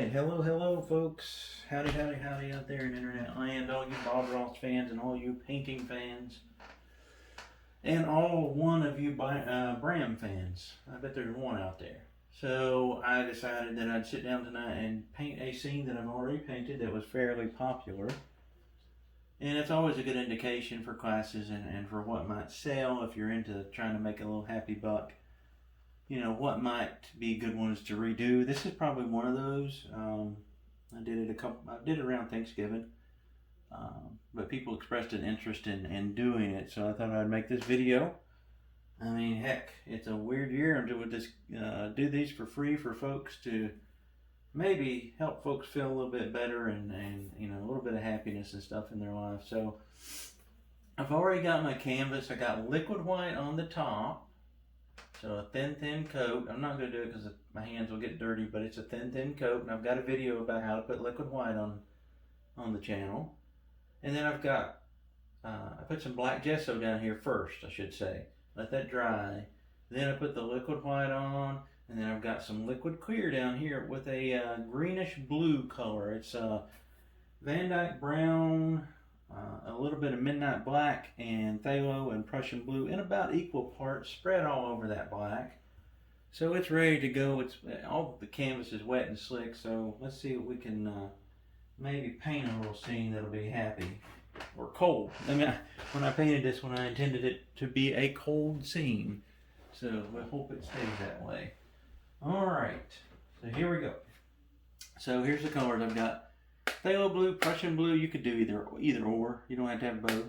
right, hello folks. Howdy out there in internet land, all you Bob Ross fans and all you painting fans. And all one of you Bram fans. I bet there's one out there. So I decided that I'd sit down tonight and paint a scene that I've already painted that was fairly popular. And it's always a good indication for classes and for what might sell if you're into trying to make a little happy buck. You know, what might be good ones to redo. This is probably one of those. I did it around Thanksgiving. But people expressed an interest in doing it, so I thought I'd make this video. I mean, heck, it's a weird year. I'm doing this, do these for free for folks to maybe help folks feel a little bit better and you know, a little bit of happiness and stuff in their life. So I've already got my canvas. I got liquid white on the top. So a thin coat. I'm not going to do it because my hands will get dirty, but it's a thin coat. And I've got a video about how to put liquid white on the channel. And then I've got, I put some black gesso down here first, I should say. Let that dry. Then I put the liquid white on. And then I've got some liquid clear down here with a greenish blue color. It's Van Dyke brown, a little bit of midnight black, and phthalo and Prussian blue in about equal parts, spread all over that black. So it's ready to go. It's all the canvas is wet and slick. So let's see what we can maybe paint a little scene that'll be happy or cold. I mean, when I painted this one, I intended it to be a cold scene. So we hope it stays that way. All right. So here we go. So here's the colors I've got. Phthalo blue, Prussian blue, you could do either or. You don't have to have both.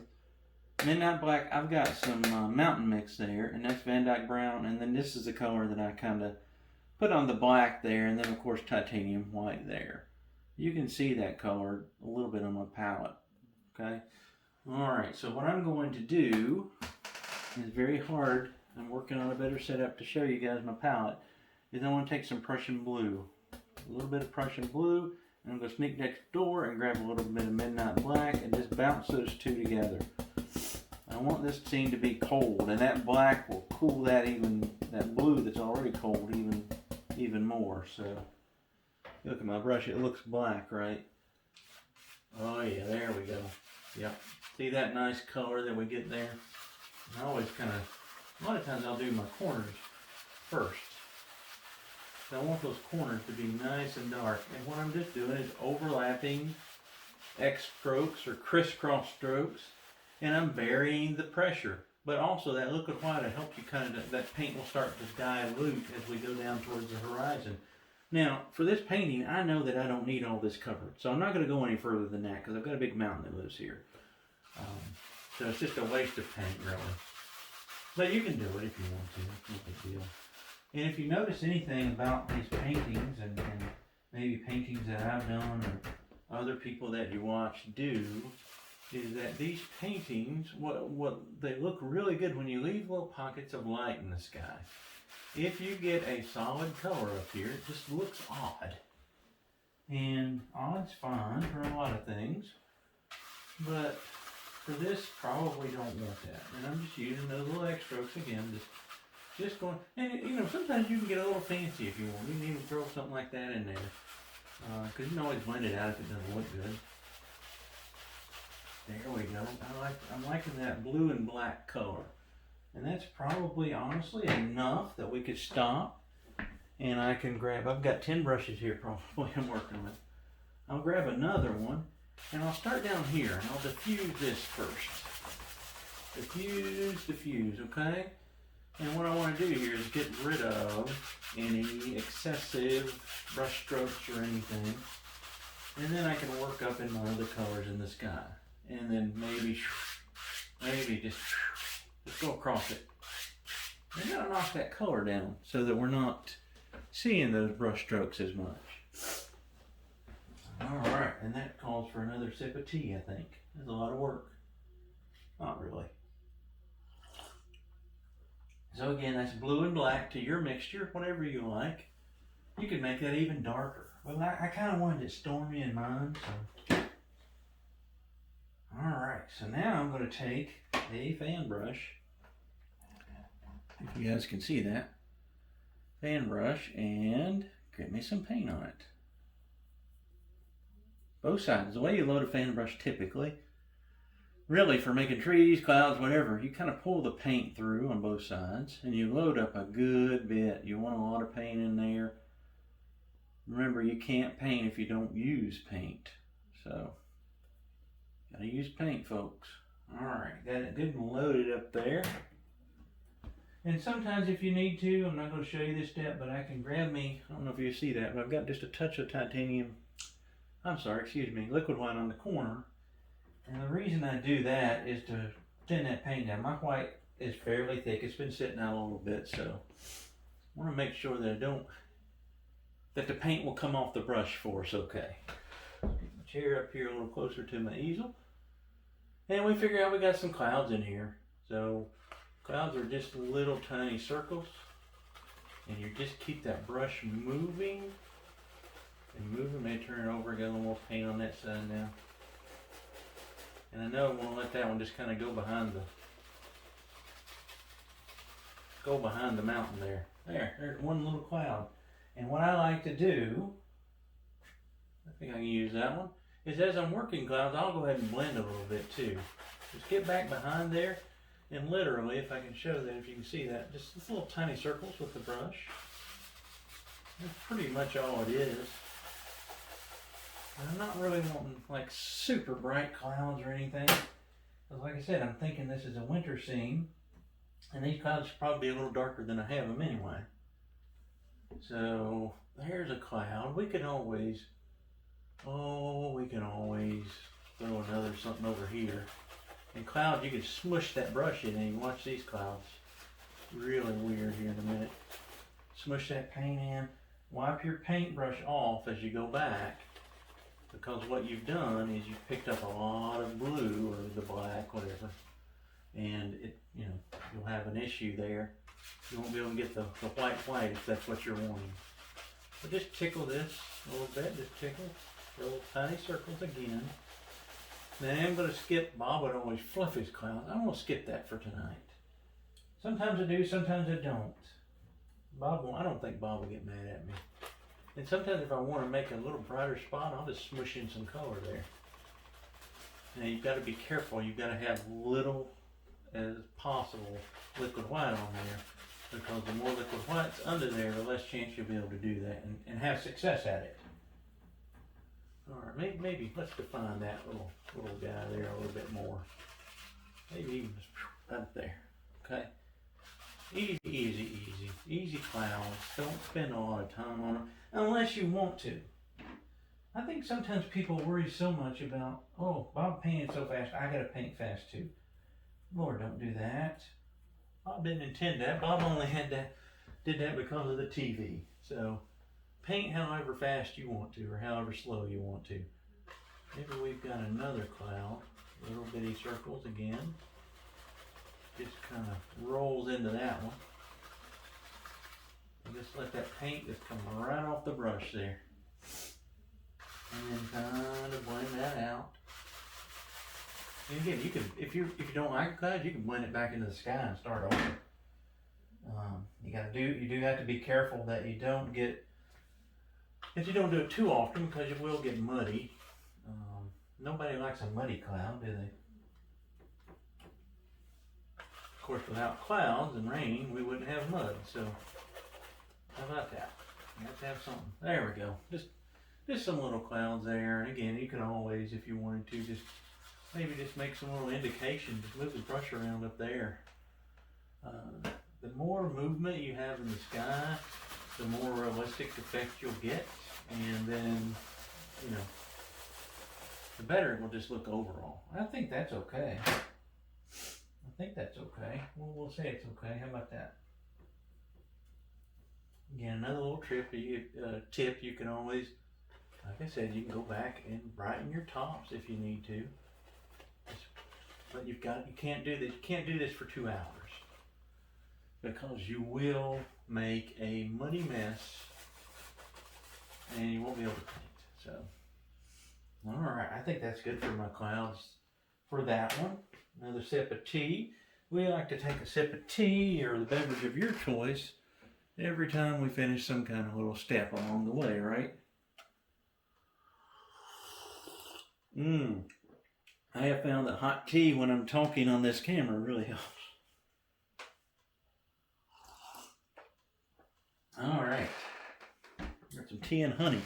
Midnight black, I've got some mountain mix there, and that's Van Dyke brown, and then this is the color that I kind of put on the black there, and then of course titanium white there. You can see that color a little bit on my palette, okay? Alright, so what I'm going to do is very hard. I'm working on a better setup to show you guys my palette. Is I want to take some Prussian blue, a little bit of Prussian blue, and I'm going to sneak next door and grab a little bit of midnight black and just bounce those two together. I want this scene to be cold, and that black will cool that blue that's already cold even more. So look at my brush, it looks black, right? Oh yeah, there we go. Yep. See that nice color that we get there? I always a lot of times I'll do my corners first. I want those corners to be nice and dark, and what I'm just doing is overlapping X strokes or crisscross strokes, and I'm varying the pressure. But also that liquid white will help you that paint will start to dilute as we go down towards the horizon. Now, for this painting, I know that I don't need all this covered, so I'm not going to go any further than that because I've got a big mountain that lives here. So it's just a waste of paint, really. But you can do it if you want to. It's no big deal. And if you notice anything about these paintings and maybe paintings that I've done or other people that you watch do, is that these paintings, what they look really good when you leave little pockets of light in the sky. If you get a solid color up here, it just looks odd. And odd's fine for a lot of things, but for this, probably don't want that. And I'm just using those little X strokes again, just going, and you know, sometimes you can get a little fancy if you want. You can even throw something like that in there. Because you can always blend it out if it doesn't look good. There we go. I'm liking that blue and black color. And that's probably, honestly, enough that we could stop. And I can grab, I've got 10 brushes here probably I'm working with. I'll grab another one. And I'll start down here. And I'll diffuse this first. Diffuse, okay? And what I want to do here is get rid of any excessive brush strokes or anything. And then I can work up in my other colors in the sky. And then maybe just go across it. And then I'll knock that color down so that we're not seeing those brush strokes as much. Alright, and that calls for another sip of tea, I think. That's a lot of work. Not really. So again, that's blue and black to your mixture, whatever you like. You can make that even darker. Well, I kind of wanted it stormy in mine, so. Alright, so now I'm going to take a fan brush. If you guys can see that. Fan brush and get me some paint on it. both sides. The way you load a fan brush typically, really for making trees, clouds, whatever, you kind of pull the paint through on both sides and you load up a good bit. You want a lot of paint in there. Remember, you can't paint if you don't use paint. So, gotta use paint, folks. Alright, got it good and loaded up there. And sometimes if you need to, I'm not going to show you this step, but I can grab me, I don't know if you see that, but I've got just a touch of liquid white on the corner. And the reason I do that is to thin that paint down. My white is fairly thick. It's been sitting out a little bit, so I want to make sure that that the paint will come off the brush for us okay. Get my chair up here a little closer to my easel. And we figure out we got some clouds in here. So clouds are just little tiny circles. And you just keep that brush moving. And moving, maybe turn it over, get a little more paint on that side now. And I know I'm going to let that one just kind of go behind the mountain there. There's one little cloud. And what I like to do, I think I can use that one, is as I'm working clouds, I'll go ahead and blend a little bit too. Just get back behind there, and literally, if I can show that, if you can see that, just little tiny circles with the brush. That's pretty much all it is. And I'm not really wanting like super bright clouds or anything. Because like I said, I'm thinking this is a winter scene. And these clouds should probably be a little darker than I have them anyway. So there's a cloud. We can always throw another something over here. And clouds, you can smush that brush in and you watch these clouds. Really weird here in a minute. Smush that paint in. Wipe your paintbrush off as you go back. Because what you've done is you've picked up a lot of blue or the black, whatever. And you'll have an issue there. You won't be able to get the white if that's what you're wanting. But just tickle this a little bit, just tickle. Little tiny circles again. Then I'm going to skip, Bob would always fluff his clouds. I'm going to skip that for tonight. Sometimes I do, sometimes I don't. I don't think Bob will get mad at me. And sometimes if I want to make a little brighter spot, I'll just smush in some color there. Now you've got to be careful. You've got to have little as possible liquid white on there. Because the more liquid white's under there, the less chance you'll be able to do that and have success at it. Alright, maybe let's define that little guy there a little bit more. Maybe even just right there. Okay? Easy clouds. Don't spend a lot of time on them unless you want to. I think sometimes people worry so much about, oh, Bob painted so fast, I gotta paint fast too. Lord, don't do that. Bob didn't intend that. Bob only did that because of the TV. So paint however fast you want to or however slow you want to. Maybe we've got another cloud. Little bitty circles again. Just kind of rolls into that one. And just let that paint just come right off the brush there. And then kind of blend that out. And again, you can, if you don't like a cloud, you can blend it back into the sky and start over. You do have to be careful that you don't do it too often because you will get muddy. Nobody likes a muddy cloud, do they? Of course, without clouds and rain, we wouldn't have mud. So, how about that? You have to have something. There we go. Just some little clouds there. And again, you can always, if you wanted to, maybe just make some little indication. Just move the brush around up there. The more movement you have in the sky, the more realistic effect you'll get. And then, the better it will just look overall. I think that's okay. We'll say it's okay. How about that? Again, another little tip. You can always, like I said, you can go back and brighten your tops if you need to. But you can't do this. You can't do this for 2 hours because you will make a muddy mess and you won't be able to paint. So, all right, I think that's good for my clouds for that one. Another sip of tea. We like to take a sip of tea or the beverage of your choice every time we finish some kind of little step along the way, right? I have found that hot tea when I'm talking on this camera really helps. Alright. Got some tea and honey.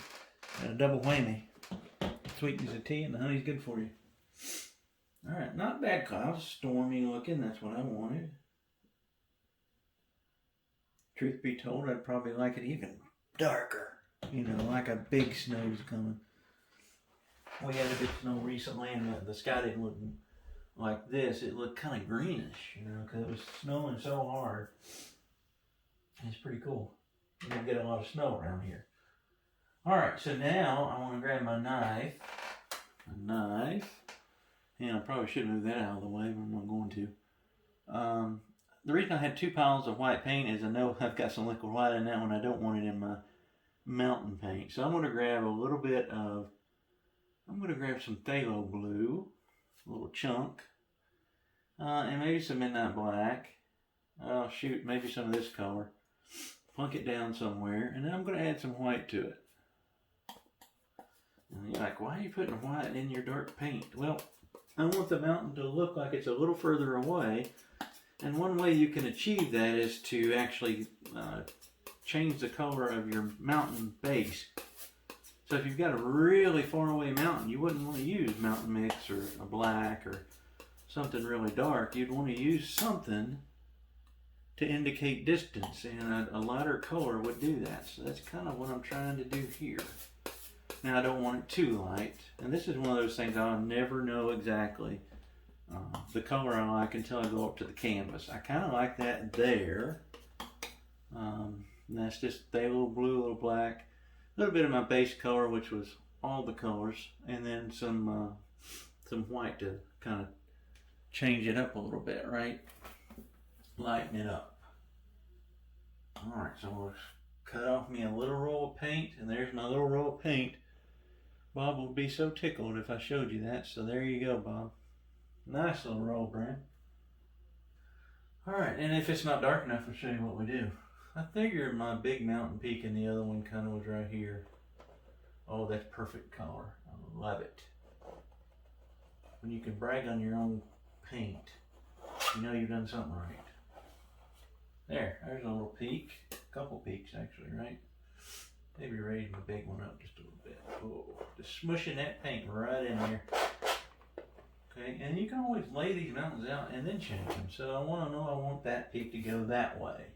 Got a double whammy. Sweetness of tea and the honey's good for you. Alright, not bad clouds. Stormy looking, that's what I wanted. Truth be told, I'd probably like it even darker. You know, like a big snow's coming. We had a big snow recently and the sky didn't look like this. It looked kind of greenish, you know, because it was snowing so hard. It's pretty cool. You don't get a lot of snow around here. Alright, so now I want to grab my knife. And I probably should move that out of the way, but I'm not going to. The reason I had 2 piles of white paint is I know I've got some liquid white in that one. I don't want it in my mountain paint. So I'm going to grab a little bit of, I'm going to grab some phthalo blue, a little chunk, and maybe some midnight black. Oh shoot, maybe some of this color. Plunk it down somewhere, and then I'm going to add some white to it. And you're like, why are you putting white in your dark paint? Well, I want the mountain to look like it's a little further away, and one way you can achieve that is to actually change the color of your mountain base. So if you've got a really far away mountain, you wouldn't want to use mountain mix or a black or something really dark. You'd want to use something to indicate distance, and a lighter color would do that. So that's kind of what I'm trying to do here. Now I don't want it too light, and this is one of those things I'll never know exactly the color I like until I go up to the canvas. I kind of like that there. And that's just phthalo blue, a little black, a little bit of my base color, which was all the colors, and then some white to kind of change it up a little bit, right? Lighten it up. Alright, so we'll cut off me a little roll of paint, and there's my little roll of paint. Bob would be so tickled if I showed you that, so there you go, Bob. Nice little roll, Bram. Alright, and if it's not dark enough, I'll show you what we do. I figured my big mountain peak and the other one kind of was right here. Oh, that's perfect color. I love it. When you can brag on your own paint, you know you've done something right. There's a little peak. A couple peaks, actually, right? Maybe raise my big one up just a little bit. Oh, just smushing that paint right in there. Okay, and you can always lay these mountains out and then change them. So I want that peak to go that way.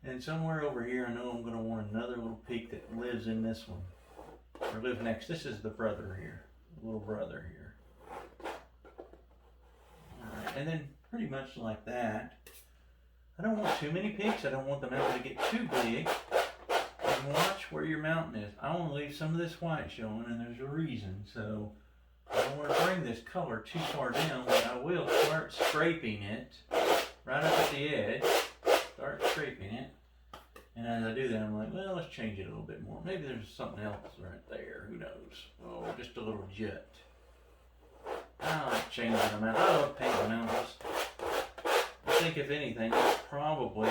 And somewhere over here, I know I'm going to want another little peak that lives in this one. Or lives next. This is the brother here. The little brother here. Alright, and then pretty much like that. I don't want too many peaks. I don't want the mountain to get too big. And watch where your mountain is. I want to leave some of this white showing, and there's a reason. So I don't want to bring this color too far down, but I will start scraping it right up at the edge. Start scraping it. And as I do that, I'm like, well, let's change it a little bit more. Maybe there's something else right there. Who knows? Oh, just a little jet. I like changing them out. I love painting mountains. I think if anything, it's probably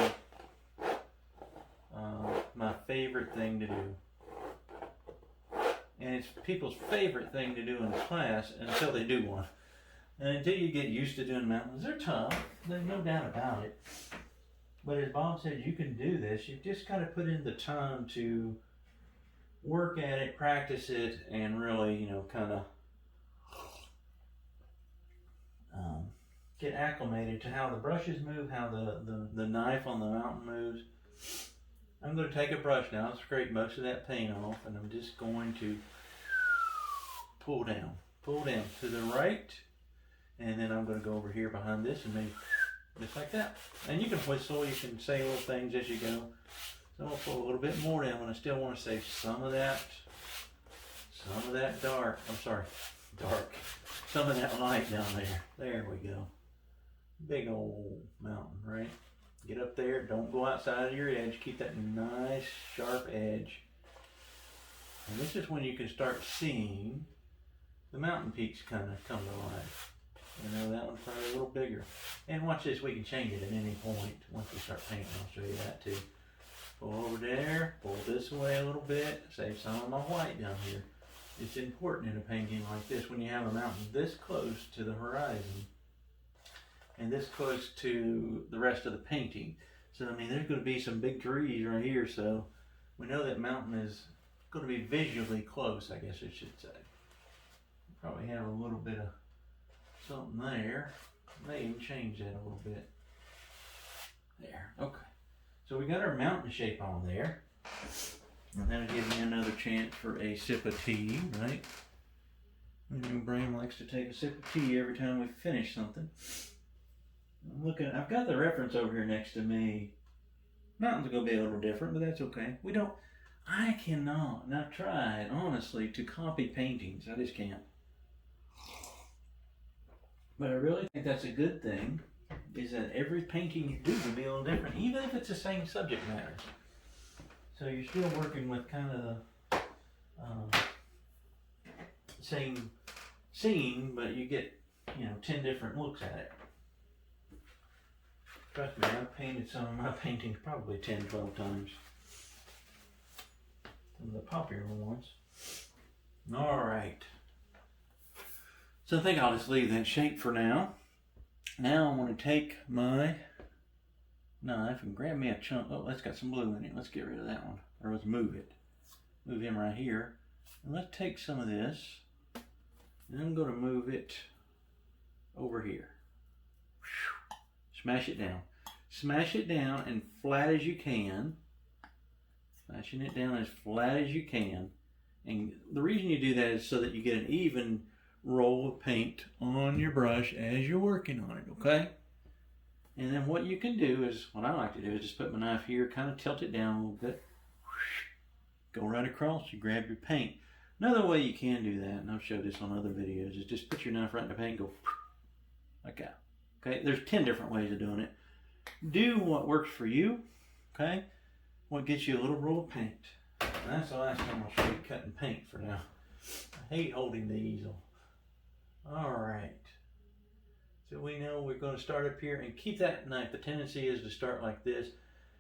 my favorite thing to do. And it's people's favorite thing to do in class until they do one. And until you get used to doing mountains, they're tough. There's no doubt about it. But as Bob said, you can do this. You've just got to put in the time to work at it, practice it, and really, you know, kind of get acclimated to how the brushes move, how the knife on the mountain moves. I'm going to take a brush now and scrape most of that paint off, and I'm just going to pull down to the right, and then I'm going to go over here behind this and maybe just like that. And you can whistle, you can say little things as you go. So I'll pull a little bit more down, but I still want to save some of that dark, some of that light down there. There we go. Big old mountain, right? Get up there, don't go outside of your edge, keep that nice sharp edge. And this is when you can start seeing the mountain peaks kind of come to life. You know, that one's probably a little bigger. And watch this, we can change it at any point once we start painting. I'll show you that too. Pull over there, pull this way a little bit, save some of my white down here. It's important in a painting like this when you have a mountain this close to the horizon and this close to the rest of the painting. So, I mean, there's going to be some big trees right here, so we know that mountain is going to be visually close, I guess I should say. Probably have a little bit of something there. May even change that a little bit. There, okay. So we got our mountain shape on there. And that'll give me another chance for a sip of tea, right? Bram likes to take a sip of tea every time we finish something. I'm looking, I've got the reference over here next to me. Mountains are going to be a little different, but that's okay. I cannot, and I've tried, honestly, to copy paintings. I just can't. But I really think that's a good thing, is that every painting you do will be a little different, even if it's the same subject matter. So you're still working with kind of the same scene, but you get, 10 different looks at it. Trust me, I've painted some of my paintings probably 10, 12 times. Some of the popular ones. Alright. So I think I'll just leave that shape for now. Now I'm going to take my knife and grab me a chunk. Oh, that's got some blue in it. Let's get rid of that one. Or let's move it. Move him right here. And let's take some of this. And I'm going to move it over here. Smash it down. Smash it down and flat as you can. Smashing it down as flat as you can. And the reason you do that is so that you get an even roll of paint on your brush as you're working on it, okay? And then what you can do is, what I like to do is just put my knife here, kind of tilt it down a little bit. Go right across, you grab your paint. Another way you can do that, and I've showed this on other videos, is just put your knife right in the paint and go like that. Okay, there's 10 different ways of doing it. Do what works for you, okay? What gets you a little roll of paint. And that's the last time I'll show you cutting paint for now. I hate holding the easel. Alright. So we know we're going to start up here and keep that knife. The tendency is to start like this.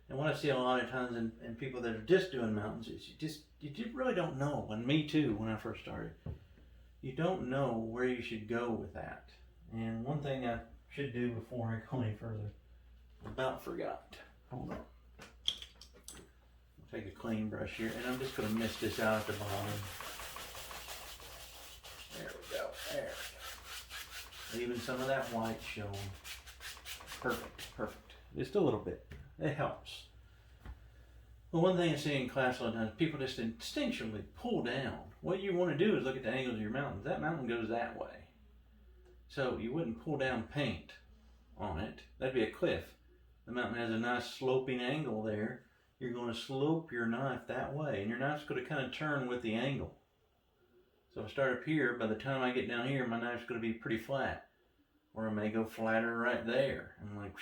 And what I see a lot of times in people that are just doing mountains is you just really don't know. And me too, when I first started. You don't know where you should go with that. And one thing I should do before I go any further, about forgot. Hold on. I'll take a clean brush here, and I'm just going to mist this out at the bottom. There we go. There we go. Leaving some of that white showing. Perfect, perfect. Just a little bit. It helps. Well, one thing I see in class a lot of times, people just instinctually pull down. What you want to do is look at the angles of your mountains. That mountain goes that way. So you wouldn't pull down paint on it. That'd be a cliff. The mountain has a nice sloping angle there. You're going to slope your knife that way, and your knife's going to kind of turn with the angle. So if I start up here, by the time I get down here, my knife's going to be pretty flat. Or I may go flatter right there. And like,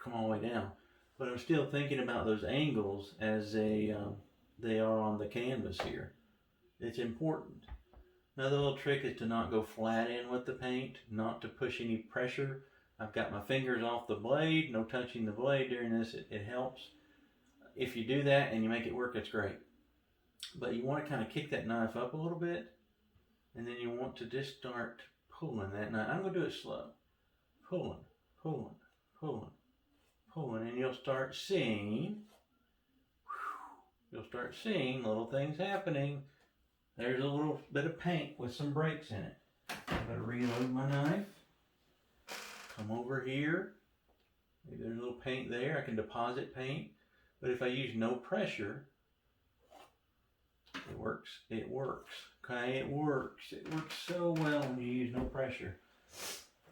come all the way down. But I'm still thinking about those angles as they are on the canvas here. It's important. Another little trick is to not go flat in with the paint, not to push any pressure. I've got my fingers off the blade, no touching the blade during this, it helps. If you do that and you make it work, it's great. But you want to kind of kick that knife up a little bit, and then you want to just start pulling that knife. I'm going to do it slow. Pulling, pulling, pulling, pulling, and you'll start seeing little things happening. There's a little bit of paint with some breaks in it. I'm going to reload my knife. Come over here. Maybe there's a little paint there. I can deposit paint. But if I use no pressure, it works. It works. Okay, it works. It works so well when you use no pressure.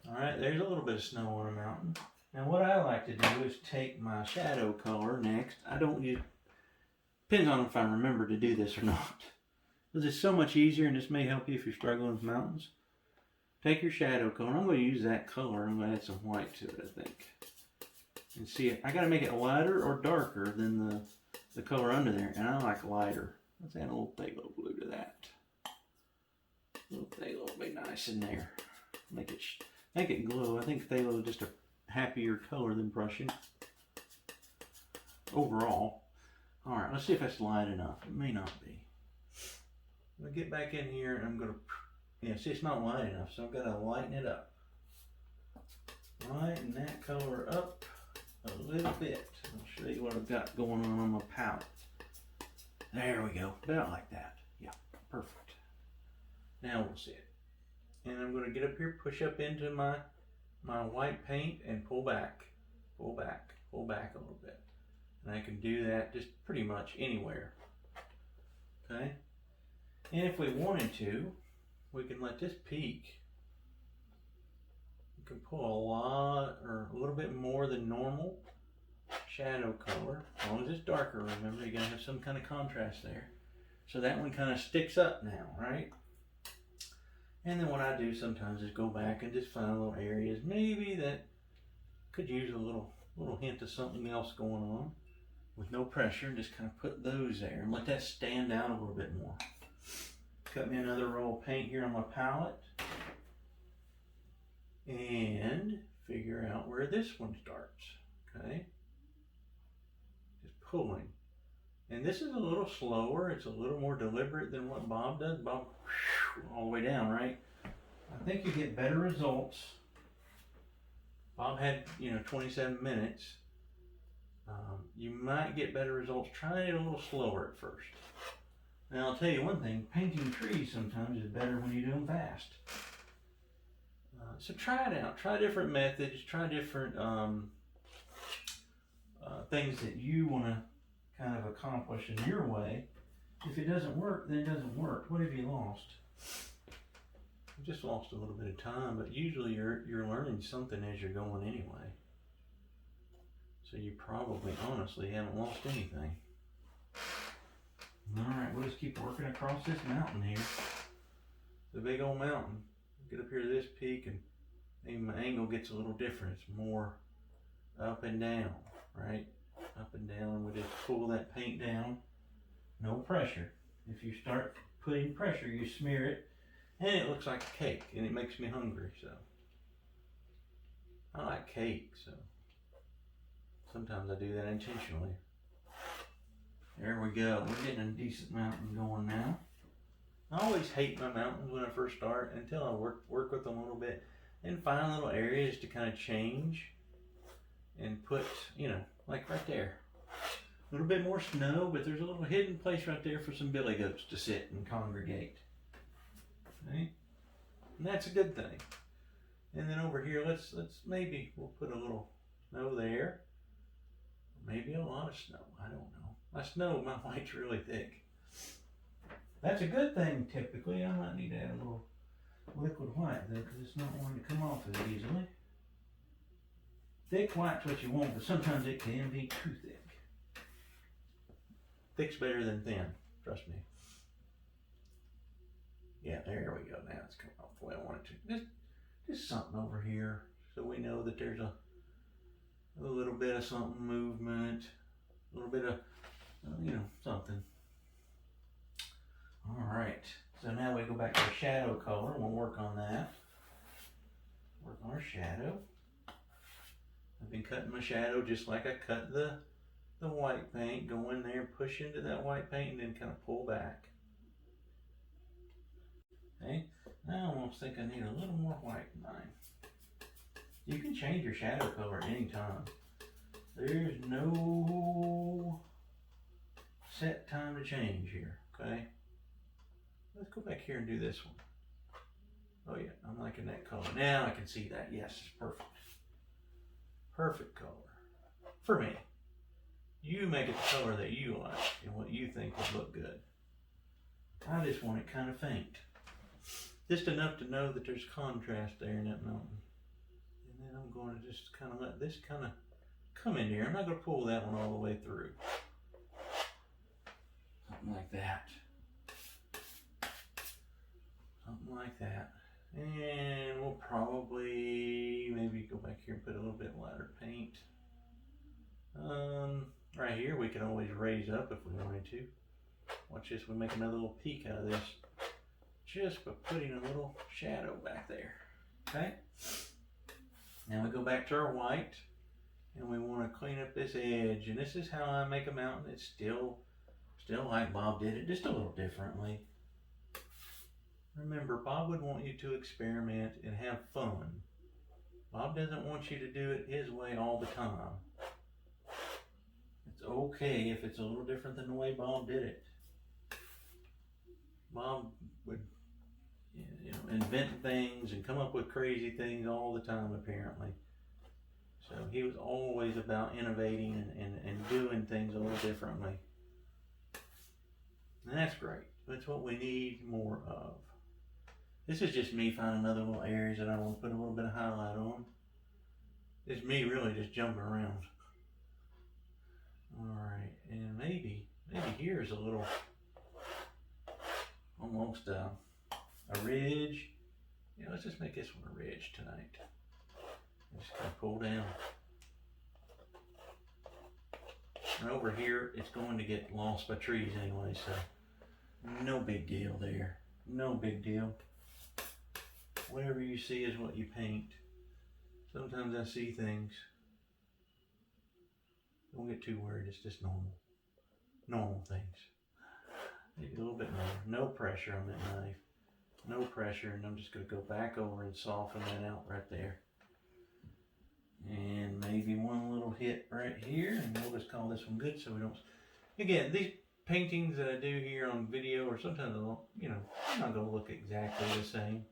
Alright, there's a little bit of snow on a mountain. Now what I like to do is take my shadow color next. I don't use, depends on if I remember to do this or not. Because it's so much easier, and this may help you if you're struggling with mountains. Take your shadow color. I'm going to use that color. I'm going to add some white to it, I think. And see, I got to make it lighter or darker than the color under there. And I like lighter. Let's add a little phthalo blue to that. A little phthalo will be nice in there. Make it glow. I think phthalo is just a happier color than Prussian. Overall. Alright, let's see if that's light enough. It may not be. I'm gonna get back in here and I'm gonna, yeah, see it's not light enough, so I've got to lighten it up. Lighten that color up a little bit. I'll show you what I've got going on my palette. There we go, about like that. Yeah, perfect. Now we'll see it. And I'm gonna get up here, push up into my white paint and pull back, pull back, pull back a little bit. And I can do that just pretty much anywhere. Okay? And if we wanted to, we can let this peak. You can pull a lot or a little bit more than normal shadow color. As long as it's darker, remember, you're gonna have some kind of contrast there. So that one kind of sticks up now, right? And then what I do sometimes is go back and just find little areas maybe that could use a little hint of something else going on with no pressure, and just kind of put those there and let that stand out a little bit more. Cut me another roll of paint here on my palette and figure out where this one starts, okay? Just pulling. And this is a little slower, it's a little more deliberate than what Bob does. Bob, all the way down, right? I think you get better results. Bob had, 27 minutes. You might get better results trying it a little slower at first. Now I'll tell you one thing, painting trees sometimes is better when you do them fast. So try it out, try different methods, try different things that you want to kind of accomplish in your way. If it doesn't work, then it doesn't work. What have you lost? You just lost a little bit of time, but usually you're learning something as you're going anyway. So you probably honestly haven't lost anything. Alright, we'll just keep working across this mountain here. It's a big old mountain. Get up here to this peak and maybe my angle gets a little different. It's more up and down, right? Up and down. We just pull that paint down. No pressure. If you start putting pressure, you smear it and it looks like a cake and it makes me hungry, so. I like cake, so sometimes I do that intentionally. There we go. We're getting a decent mountain going now. I always hate my mountains when I first start until I work with them a little bit and find little areas to kind of change and put, like right there. A little bit more snow, but there's a little hidden place right there for some billy goats to sit and congregate. Okay? And that's a good thing. And then over here, let's maybe we'll put a little snow there. Maybe a lot of snow. I don't know. My snow, my white's really thick. That's a good thing typically. I might need to add a little liquid white though, because it's not going to come off as easily. Thick white's what you want, but sometimes it can be too thick. Thick's better than thin, trust me. Yeah, there we go. Now it's coming off the way I want it to. Just something over here so we know that there's a little bit of something movement, a little bit of, something. All right, so now we go back to the shadow color. We'll work on that. Work on our shadow. I've been cutting my shadow just like I cut the white paint. Go in there, push into that white paint, and then kind of pull back. Okay, now I almost think I need a little more white in mine. You can change your shadow color at any time. There's no set time to change here, okay? Let's go back here and do this one. Oh yeah, I'm liking that color. Now I can see that. Yes, it's perfect. Perfect color. For me. You make it the color that you like and what you think would look good. I just want it kind of faint. Just enough to know that there's contrast there in that mountain. And then I'm going to just kind of let this kind of come in here. I'm not going to pull that one all the way through. Something like that. Something like that. And we'll probably maybe go back here and put a little bit lighter paint. Right here we can always raise up if we wanted to. Watch this, we make another little peak out of this. Just by putting a little shadow back there. Okay? Now we go back to our white and we want to clean up this edge. And this is how I make a mountain. It's still like Bob did it, just a little differently. Remember, Bob would want you to experiment and have fun. Bob doesn't want you to do it his way all the time. It's okay if it's a little different than the way Bob did it. Bob would, invent things and come up with crazy things all the time, apparently. So he was always about innovating and doing things a little differently. And that's great. That's what we need more of. This is just me finding other little areas that I want to put a little bit of highlight on. It's me really just jumping around. Alright, and maybe here's a little, almost a ridge. Yeah, let's just make this one a ridge tonight. Just kind of pull down. And over here, it's going to get lost by trees anyway, so no big deal there. No big deal. Whatever you see is what you paint. Sometimes I see things. Don't get too worried, it's just normal things. Maybe a little bit more. No pressure on that knife. No pressure, and I'm just going to go back over and soften that out right there. And maybe one little hit right here, and we'll just call this one good so we don't... Again, these paintings that I do here on video are sometimes, they're not going to look exactly the same.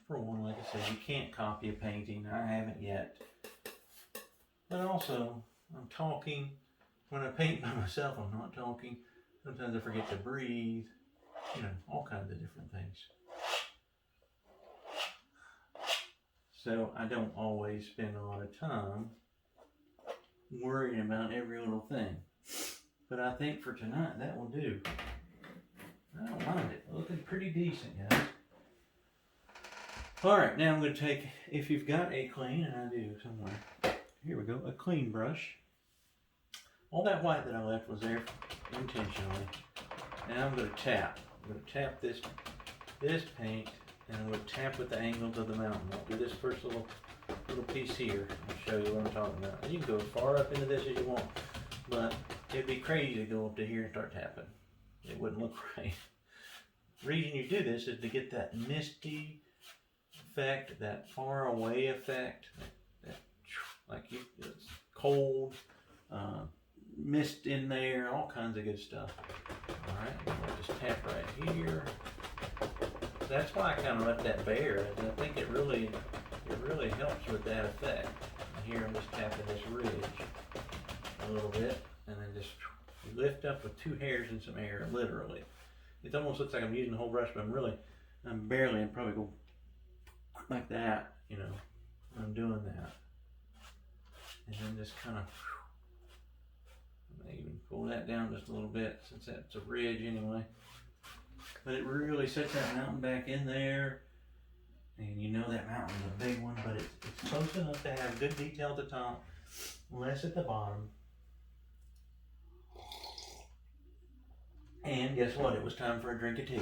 For one, like I said, you can't copy a painting. I haven't yet. But also, I'm talking. When I paint by myself, I'm not talking. Sometimes I forget to breathe. All kinds of different things. So I don't always spend a lot of time worrying about every little thing. But I think for tonight, that will do. I don't mind it. Looking pretty decent, guys. Alright, now I'm going to take, if you've got a clean, and I do somewhere, here we go, a clean brush. All that white that I left was there intentionally. Now I'm going to tap. I'm going to tap this paint, and I'm going to tap with the angles of the mountain. I'll do this first little piece here. I'll show you what I'm talking about. You can go as far up into this as you want, but it'd be crazy to go up to here and start tapping. It wouldn't look right. The reason you do this is to get that misty effect, that far away effect, it's cold, mist in there, all kinds of good stuff. Alright, we'll just tap right here. That's why I kind of left that bare, and I think it really helps with that effect. And here I'm just tapping this ridge a little bit, and then just lift up with two hairs and some air, literally. It almost looks like I'm using the whole brush, but I'm barely, and probably go like that, I'm doing that. And then just kind of, even pull that down just a little bit, since that's a ridge anyway. But it really sets that mountain back in there. And that mountain's a big one, but it's close enough to have good detail at the top, less at the bottom. And guess what? It was time for a drink of tea.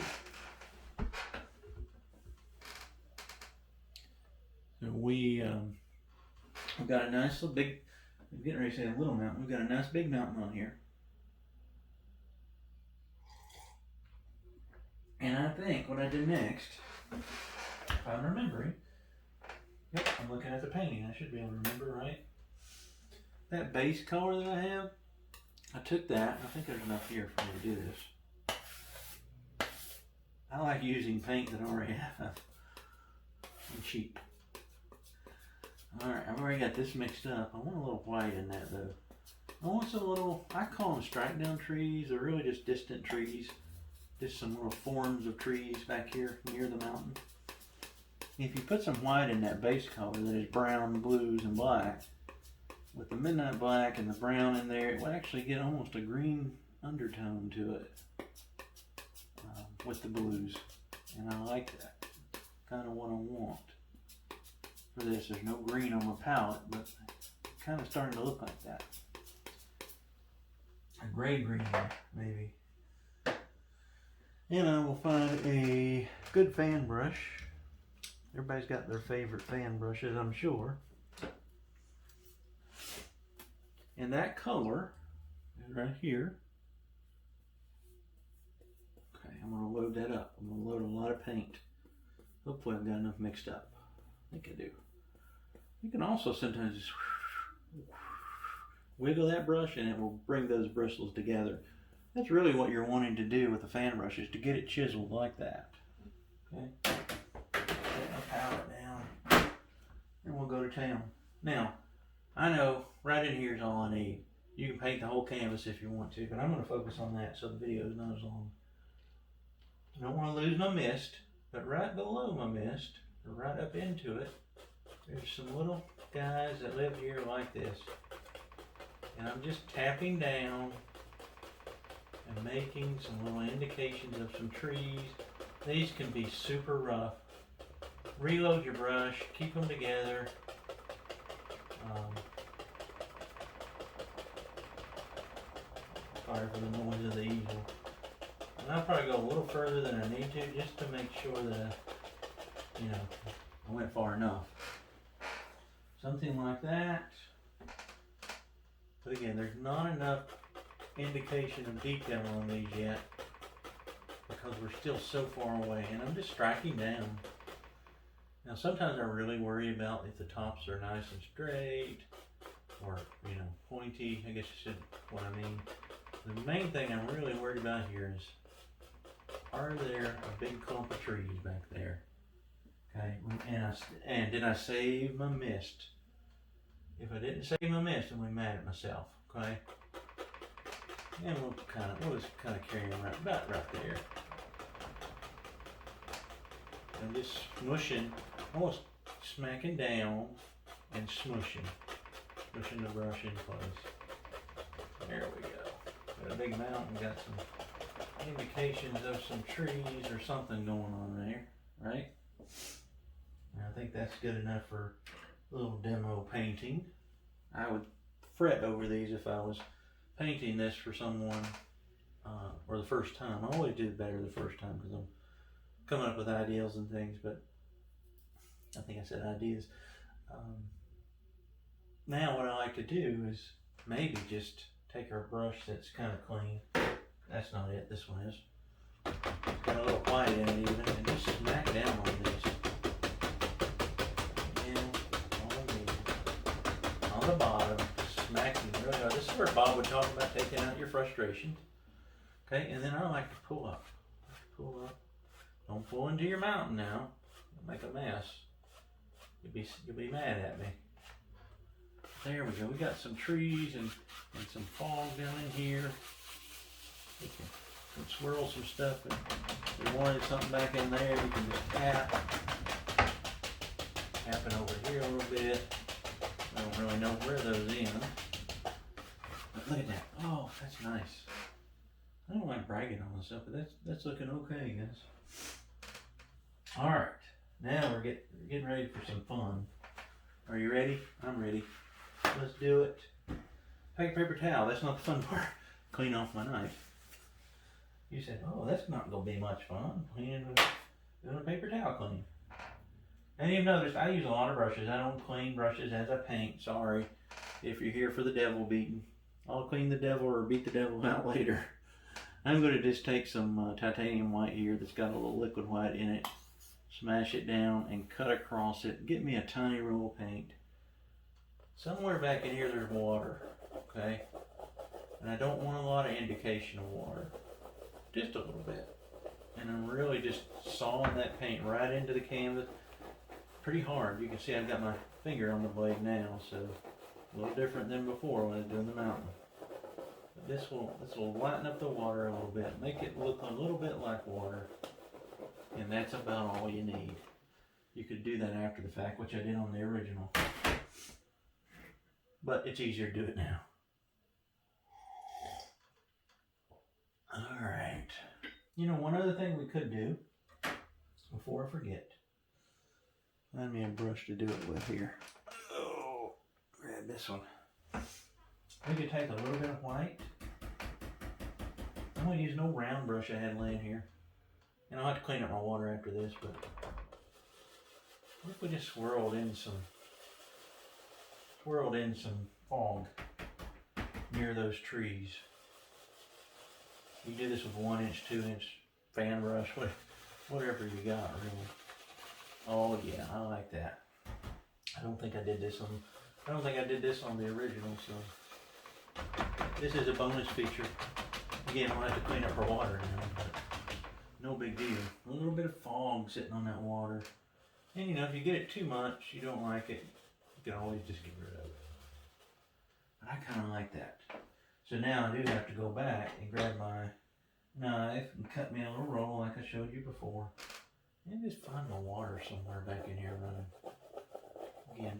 So we've got a nice little big, I'm getting ready to say a little mountain. We've got a nice big mountain on here. And I think what I did next, if I'm remembering, yep, I'm looking at the painting. I should be able to remember, right? That base color that I have, I took that. I think there's enough here for me to do this. I like using paint that I already have. I'm cheap. Alright, I've already got this mixed up. I want a little white in that though. I want some little, I call them strike down trees. They're really just distant trees. Just some little forms of trees back here near the mountain. If you put some white in that base color that is brown, blues, and black, with the midnight black and the brown in there, it will actually get almost a green undertone to it with the blues. And I like that. Kind of what I want for this. There's no green on my palette, but it's kind of starting to look like that. A gray green, maybe. And I will find a good fan brush. Everybody's got their favorite fan brushes, I'm sure. And that color is right here. I'm going to load that up. I'm going to load a lot of paint. Hopefully I've got enough mixed up. I think I do. You can also sometimes just wiggle that brush and it will bring those bristles together. That's really what you're wanting to do with the fan brush, is to get it chiseled like that. Okay, set my palette down, and we'll go to town. Now, I know right in here is all I need. You can paint the whole canvas if you want to, but I'm going to focus on that so the video is not as long. I don't want to lose my mist, but right below my mist, or right up into it, there's some little guys that live here like this. And I'm just tapping down and making some little indications of some trees. These can be super rough. Reload your brush, keep them together. Sorry for the noise of the easel. And I'll probably go a little further than I need to, just to make sure that I went far enough. Something like that. But again, there's not enough indication of detail on these yet because we're still so far away, and I'm just striking down. Now sometimes I really worry about if the tops are nice and straight or pointy. I guess you said what I mean. The main thing I'm really worried about here is, are there a big clump of trees back there? Okay, and did I save my mist? If I didn't save my mist, I'm gonna be mad at myself. Okay, and we'll just kind of carry them right there, and just smushing, almost smacking down and smushing the brush in place. There we go. Got a big mountain, got some indications of some trees or something going on there, right? And I think that's good enough for a little demo painting. I would fret over these if I was painting this for someone or the first time. I always do better the first time because I'm coming up with ideas and things, but I think I said ideas. Now what I like to do is maybe just take our brush that's kind of clean. That's not it, this one is. It's got a little white in it even, and just smack down on this. And on the bottom, smacking really hard. This is where Bob would talk about taking out your frustration. Okay, and then I like to pull up. Pull up. Don't pull into your mountain now. You'll make a mess. You'll be mad at me. There we go. We got some trees and some fog down in here. We can swirl some stuff, and if you wanted something back in there, you can just tapping over here a little bit. I don't really know where those in. But look at that. Oh, that's nice. I don't like bragging on myself, but that's looking okay, guys. All right, now we're getting ready for some fun. Are you ready? I'm ready. Let's do it. Take a paper towel. That's not the fun part. Clean off my knife. You said, oh, that's not going to be much fun. Doing a paper towel clean. And you've noticed I use a lot of brushes. I don't clean brushes as I paint. Sorry if you're here for the devil beating. I'll clean the devil or beat the devil out later. I'm going to just take some titanium white here that's got a little liquid white in it. Smash it down and cut across it. Get me a tiny roll of paint. Somewhere back in here there's water, okay? And I don't want a lot of indication of water. Just a little bit. And I'm really just sawing that paint right into the canvas pretty hard. You can see I've got my finger on the blade now, so a little different than before when I was doing the mountain. But this will lighten up the water a little bit, make it look a little bit like water. And that's about all you need. You could do that after the fact, which I did on the original. But it's easier to do it now. Alright. One other thing we could do, before I forget. Find me a brush to do it with here. Oh, grab this one. We could take a little bit of white. I'm going to use an old round brush I had laying here. And I'll have to clean up my water after this, but what if we just swirled in some fog near those trees? You do this with 1 inch, 2 inch fan brush, whatever you got, really. Oh yeah, I like that. I don't think I did this on the original, so this is a bonus feature. Again, we'll have to clean up our water now, but no big deal. A little bit of fog sitting on that water. And you know, if you get it too much, you don't like it, you can always just get rid of it. But I kind of like that. So now I do have to go back and grab my knife and cut me a little roll like I showed you before. And just find my water somewhere back in here running. Again,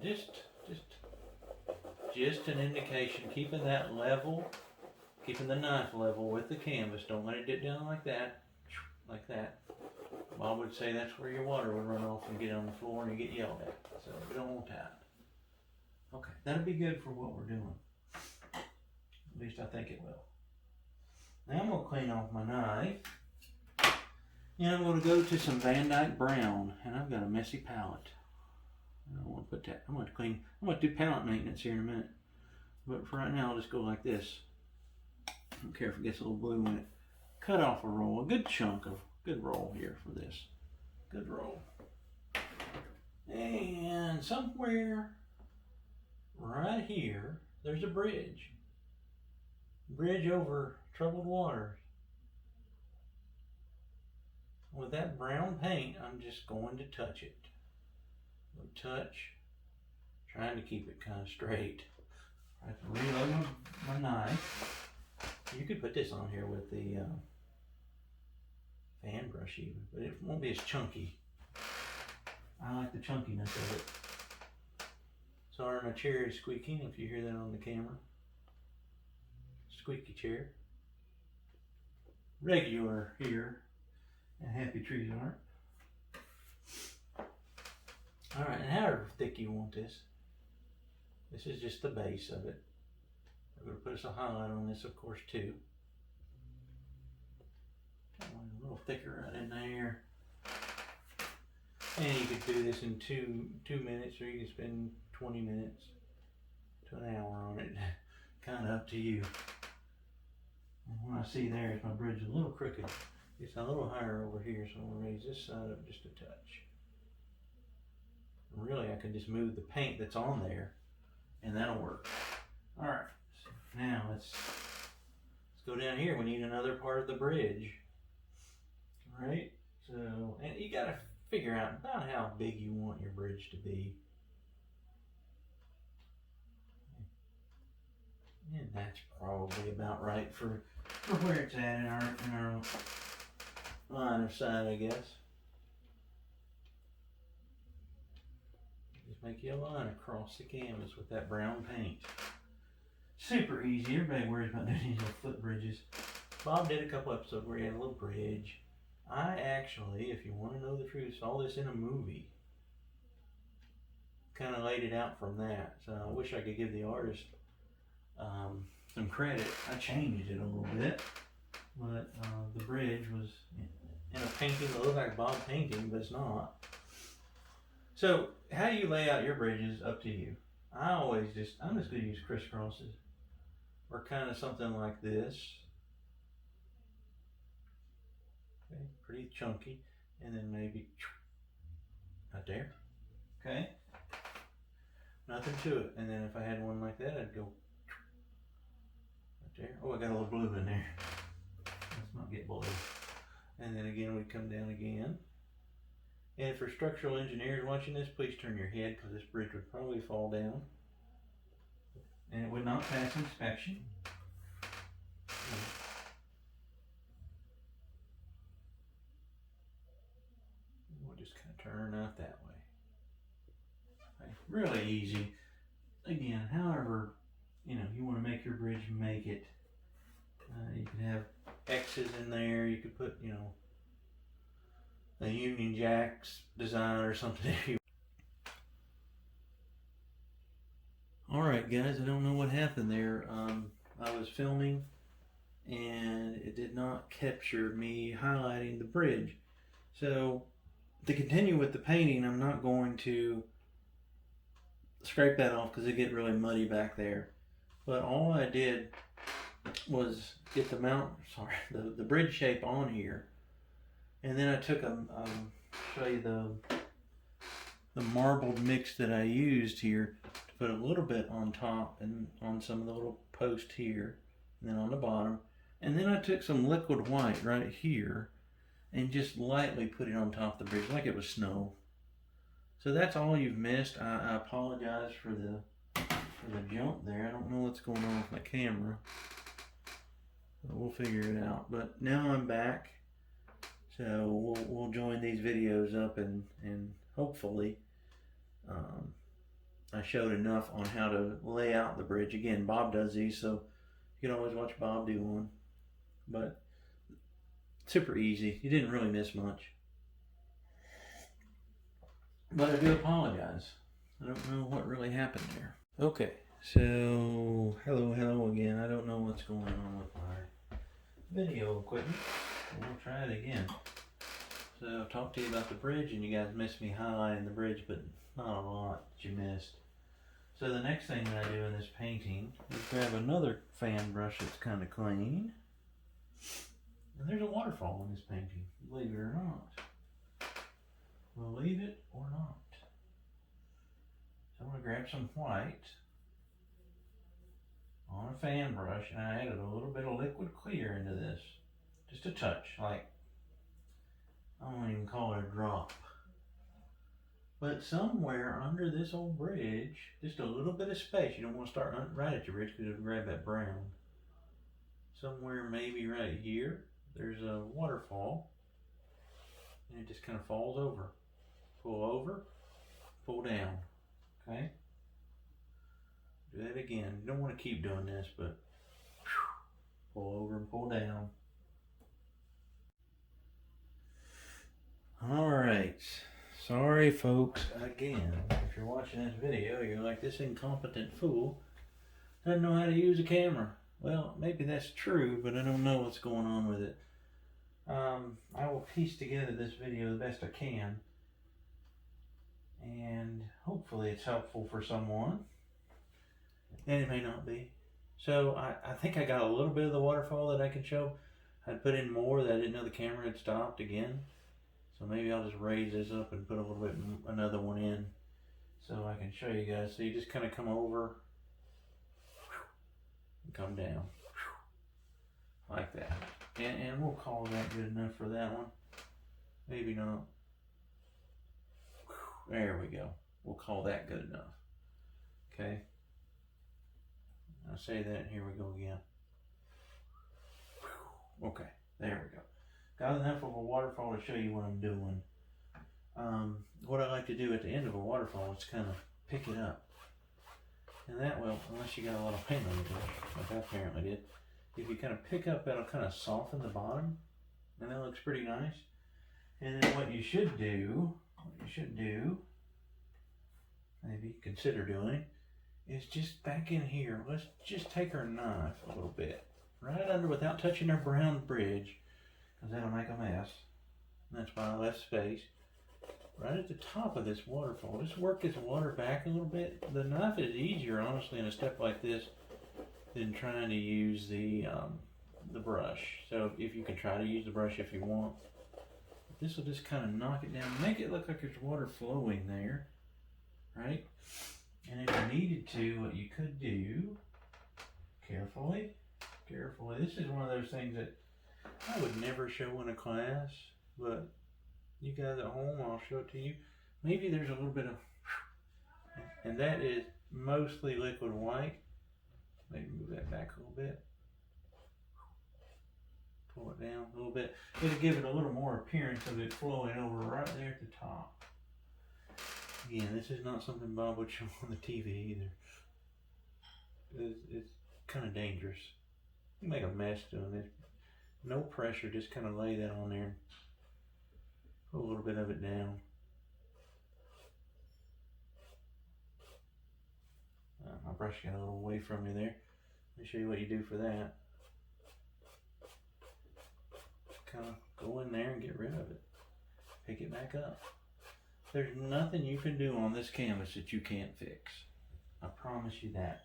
just an indication, keeping that level, keeping the knife level with the canvas. Don't let it dip down like that, like that. Bob would say that's where your water would run off and get on the floor and you get yelled at. So we don't want that. Okay, that'll be good for what we're doing. At least I think it will. Now I'm going to clean off my knife. And I'm going to go to some Van Dyke Brown. And I've got a messy palette. I don't want to put that. I'm going to do palette maintenance here in a minute. But for right now, I'll just go like this. I don't care if it gets a little blue in it. Cut off a roll, a good chunk of, good roll here for this. Good roll. And somewhere right here, there's a bridge. Bridge over troubled waters. With that brown paint, I'm just going to touch it. Touch, trying to keep it kind of straight. I have to reload my knife. You could put this on here with the fan brush even, but it won't be as chunky. I like the chunkiness of it. Sorry, my chair is squeaking if you hear that on the camera. Squeaky chair. Regular here, and happy trees aren't. Alright, and however thick you want this. This is just the base of it. We're going to put us a highlight on this, of course, too. A little thicker right in there. And you could do this in two minutes, or you can spend 20 minutes to an hour on it. Kind of up to you. And what I see there is my bridge is a little crooked. It's a little higher over here, so I'm going to raise this side up just a touch. Really, I can just move the paint that's on there, and that'll work. All right, so now let's go down here. We need another part of the bridge. All right, so, and you gotta figure out about how big you want your bridge to be. And that's probably about right for where it's at in our line of sight, I guess. Make you a line across the canvas with that brown paint. Super easy. Everybody worries about doing these little foot bridges. Bob did a couple episodes where he had a little bridge. I actually, if you want to know the truth, saw this in a movie. Kind of laid it out from that. So I wish I could give the artist some credit. I changed it a little bit. But the bridge was in a painting that looked like Bob painting, but it's not. So, how you lay out your bridges, up to you. I'm just going to use crisscrosses. Or kind of something like this. Okay, pretty chunky. And then maybe right there. Okay. Nothing to it. And then if I had one like that, I'd go right there. Oh, I got a little blue in there. Let's not get blue. And then again, we come down again. And for structural engineers watching this, please turn your head because this bridge would probably fall down. And it would not pass inspection. We'll just kind of turn out that way. Okay. Really easy. Again, however, you want to make your bridge, make it. You can have X's in there. You could put, a Union Jack's design or something. Alright guys, I don't know what happened there. I was filming and it did not capture me highlighting the bridge. So to continue with the painting, I'm not going to scrape that off because it get really muddy back there. But all I did was get the bridge shape on here. And then I took show you the marbled mix that I used here to put a little bit on top and on some of the little posts here, and then on the bottom. And then I took some liquid white right here and just lightly put it on top of the bridge like it was snow. So that's all you've missed. I apologize for the jump there. I don't know what's going on with my camera. We'll figure it out. But now I'm back. So we'll join these videos up and hopefully I showed enough on how to lay out the bridge. Again, Bob does these, so you can always watch Bob do one. But super easy. You didn't really miss much. But I do apologize. I don't know what really happened there. Okay, so hello again. I don't know what's going on with my video equipment. We'll try it again. So I'll talk to you about the bridge, and you guys missed me highlighting the bridge, but not a lot that you missed. So the next thing that I do in this painting is grab another fan brush that's kind of clean. And there's a waterfall in this painting, believe it or not. Believe it or not. So I'm going to grab some white on a fan brush, and I added a little bit of liquid clear into this. Just a touch, like, I won't even call it a drop. But somewhere under this old bridge, just a little bit of space. You don't want to start right at your bridge because it'll grab that brown. Somewhere maybe right here, there's a waterfall. And it just kind of falls over. Pull over, pull down. Okay? Do that again. You don't want to keep doing this, but pull over and pull down. Alright. Sorry folks, again, if you're watching this video, you're like, this incompetent fool doesn't know how to use a camera. Well, maybe that's true, but I don't know what's going on with it. I will piece together this video the best I can, and hopefully it's helpful for someone, and it may not be. So I think I got a little bit of the waterfall that I can show. I'd put in more that I didn't know the camera had stopped again. So maybe I'll just raise this up and put a little bit, another one in, so I can show you guys. So you just kind of come over and come down like that. And we'll call that good enough for that one. Maybe not. There we go. We'll call that good enough. Okay. I'll say that, and here we go again. Okay, there we go. Got enough of a waterfall to show you what I'm doing. What I like to do at the end of a waterfall is kind of pick it up. And that will, unless you got a lot of paint on your brush, like I apparently did, if you kind of pick up, that'll kind of soften the bottom. And that looks pretty nice. And then what you should do, maybe consider doing, is just back in here, let's just take our knife a little bit, right under without touching our brown bridge, because that'll make a mess. And that's why I left space. Right at the top of this waterfall, just work this water back a little bit. The knife is easier, honestly, in a step like this than trying to use the brush. So if you can try to use the brush if you want. This will just kind of knock it down, make it look like there's water flowing there, right? And if you needed to, what you could do, carefully, this is one of those things that I would never show in a class, but you guys at home, I'll show it to you. Maybe there's a little bit of, and that is mostly liquid white. Maybe move that back a little bit. Pull it down a little bit. It'll give it a little more appearance of it flowing over right there at the top. Again, this is not something Bob would show on the TV either. It's kind of dangerous. You make a mess doing this. No pressure, just kind of lay that on there. Put a little bit of it down. My brush got a little away from me there. Let me show you what you do for that. Kind of go in there and get rid of it. Pick it back up. There's nothing you can do on this canvas that you can't fix. I promise you that.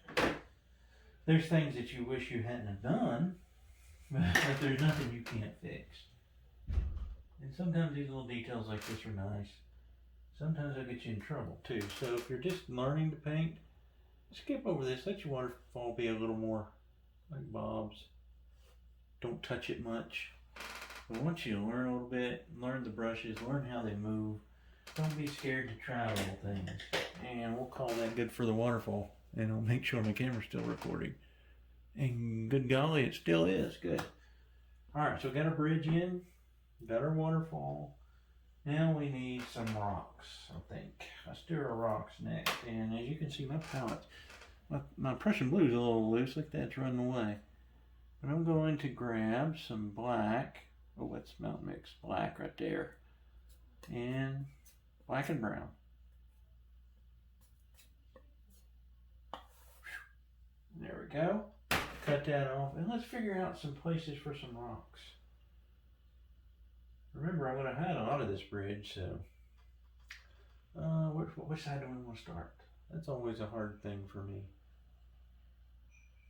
There's things that you wish you hadn't have done, but there's nothing you can't fix. And sometimes these little details like this are nice. Sometimes they'll get you in trouble too. So if you're just learning to paint, skip over this. Let your waterfall be a little more like Bob's. Don't touch it much. But once you learn a little bit, learn the brushes, learn how they move, don't be scared to try little things. And we'll call that good for the waterfall. And I'll make sure my camera's still recording. And good golly, it still is. Good. Alright, so we got our bridge in, got our waterfall. Now we need some rocks, I think. Let's do our rocks next. And as you can see, my palette, my Prussian blue is a little loose. Look, that's running away. But I'm going to grab some black. Oh, that's Mountain Mix. Black right there. And black and brown. There we go. Cut that off. And let's figure out some places for some rocks. Remember, I'm going to hide a lot of this bridge, so which side do we want to start? That's always a hard thing for me.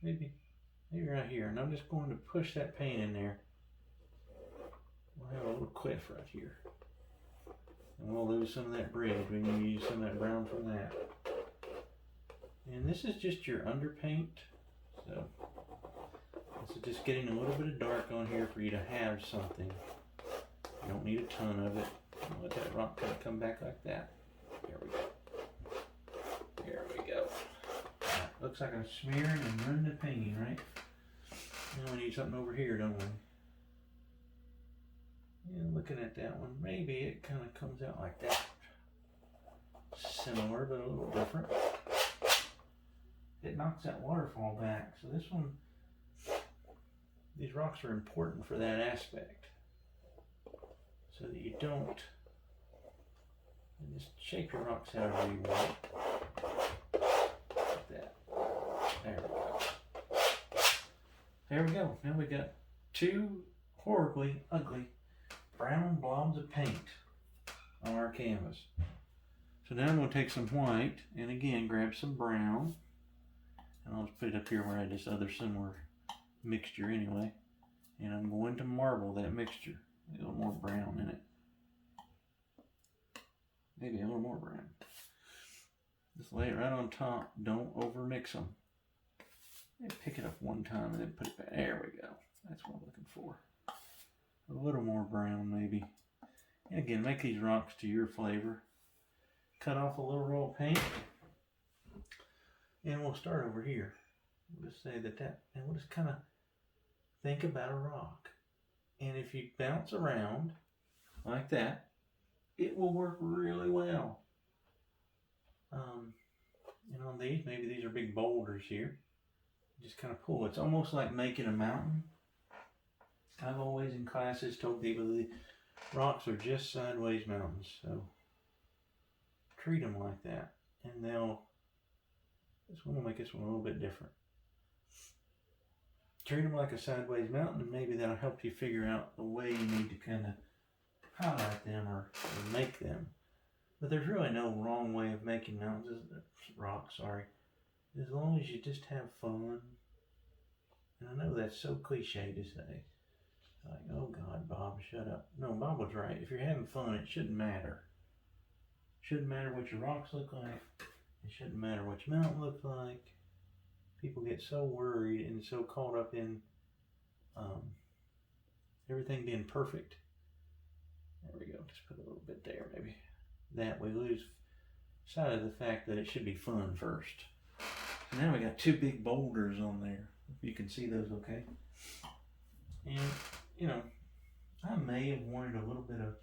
Maybe right here, and I'm just going to push that paint in there. We'll have a little cliff right here, and we'll lose some of that bridge. We need to use some of that brown from that. And this is just your underpaint, so this is just getting a little bit of dark on here for you to have something. You don't need a ton of it. Let that rock kind of come back like that. There we go. There we go. Right, looks like I'm smearing and running the painting, right? Now we need something over here, don't we? Yeah, looking at that one, maybe it kind of comes out like that. Similar, but a little different. It knocks that waterfall back. So this one, these rocks are important for that aspect. So that you don't, and just shape your rocks however you want. Like that. There we go. There we go. Now we got two horribly ugly brown blobs of paint on our canvas. So now I'm going to take some white and again grab some brown. And I'll just put it up here where I had this other similar mixture anyway. And I'm going to marble that mixture. A little more brown in it. Maybe a little more brown. Just lay it right on top. Don't over mix them. And pick it up one time and then put it back. There we go. That's what I'm looking for. A little more brown maybe. And again, make these rocks to your flavor. Cut off a little roll of paint. And we'll start over here. We'll just say that, and we'll just kind of think about a rock. And if you bounce around like that, it will work really well. And on these, maybe these are big boulders here. Just kind of pull. It's almost like making a mountain. I've always in classes told people the rocks are just sideways mountains. So treat them like that. And this one will make this one a little bit different. Treat them like a sideways mountain, and maybe that'll help you figure out the way you need to kind of highlight them or make them. But there's really no wrong way of making mountains, rocks, sorry. As long as you just have fun. And I know that's so cliche to say. Like, oh God, Bob, shut up. No, Bob was right. If you're having fun, it shouldn't matter. It shouldn't matter what your rocks look like. It shouldn't matter what your mountain looks like. People get so worried and so caught up in everything being perfect. There we go. Just put a little bit there, maybe. That we lose sight of the fact that it should be fun first. So now we got two big boulders on there. You can see those okay. And, you know, I may have wanted a little bit of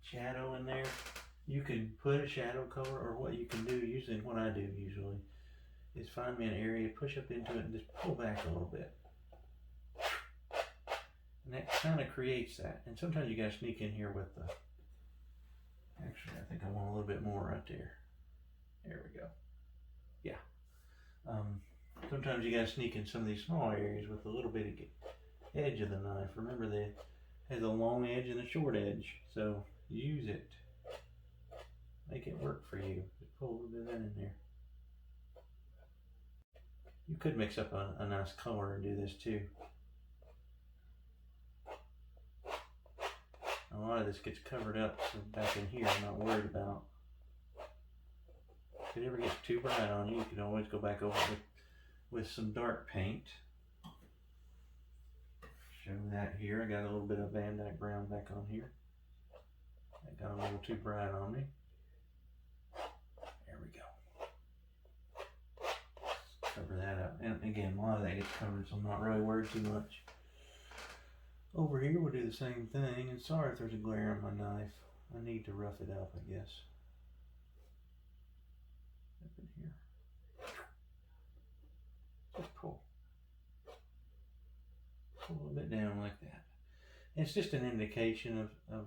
shadow in there. You can put a shadow color, or what you can do, usually what I do usually, is find me an area, push up into it, and just pull back a little bit. And that kind of creates that. And sometimes you gotta sneak in here with the, actually I think I want a little bit more right there. There we go. Yeah. Sometimes you gotta sneak in some of these small areas with a little bit of edge of the knife. Remember that it has a long edge and a short edge, so use it. Make it work for you. Just pull a little bit of that in there. You could mix up a nice color and do this too. A lot of this gets covered up, so back in here I'm not worried about. If it ever gets too bright on you, you can always go back over it with some dark paint. Show that here. I got a little bit of Van Dyke brown back on here. That got a little too bright on me. There we go. Cover that up. And again, a lot of that gets covered, so I'm not really worried too much. Over here we'll do the same thing, and sorry if there's a glare on my knife. I need to rough it up, I guess. Up in here. Just pull. Pull a little bit down like that. It's just an indication of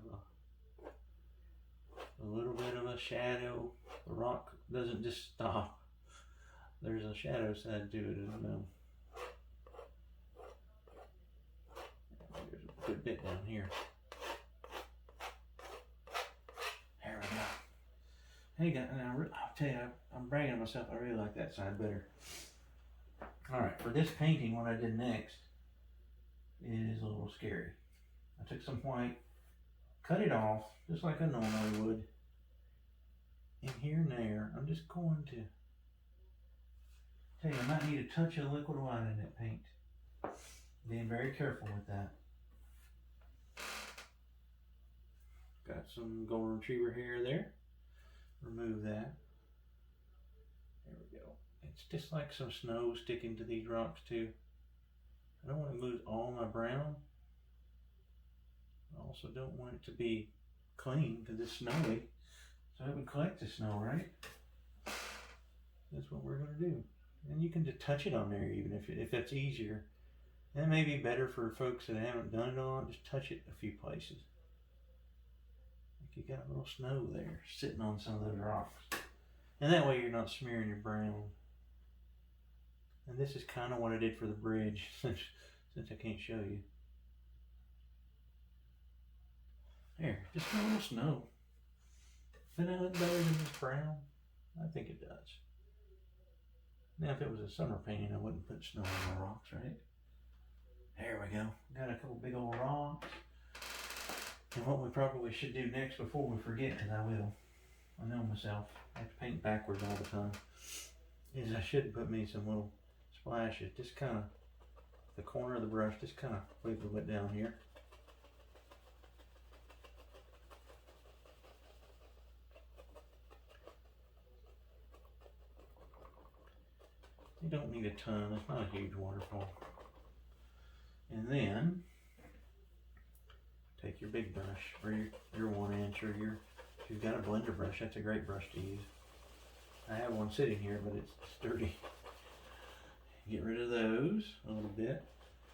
a little bit of a shadow. The rock doesn't just stop. There's a shadow side to it as well. There's a good bit down here. There we go. Hey guys, I'll tell you, I'm bragging on myself. I really like that side better. Alright, for this painting, what I did next is a little scary. I took some white, cut it off, just like I normally would. And here and there, I'm just going to tell you, I might need a touch of liquid white in that paint. Being very careful with that. Got some golden retriever hair there. Remove that. There we go. It's just like some snow sticking to these rocks too. I don't want to lose all my brown. I also don't want it to be clean because it's snowy. So it would collect the snow, right? That's what we're going to do. And you can just touch it on there even if that's easier. And it may be better for folks that haven't done it on, just touch it a few places. Like you got a little snow there sitting on some of those rocks. And that way you're not smearing your brown. And this is kind of what I did for the bridge since I can't show you. There, just a little snow. Doesn't that look better than this brown? I think it does. Now if it was a summer painting, I wouldn't put snow on the rocks, right? There we go. Got a couple big old rocks. And what we probably should do next before we forget, because I will. I know myself. I have to paint backwards all the time. Is I should put me some little splashes. Just kind of, the corner of the brush, just kind of wiggle it down here. You don't need a ton. It's not a huge waterfall. And then take your big brush, or your 1 inch, or if you've got a blender brush, that's a great brush to use. I have one sitting here, but it's sturdy. Get rid of those a little bit,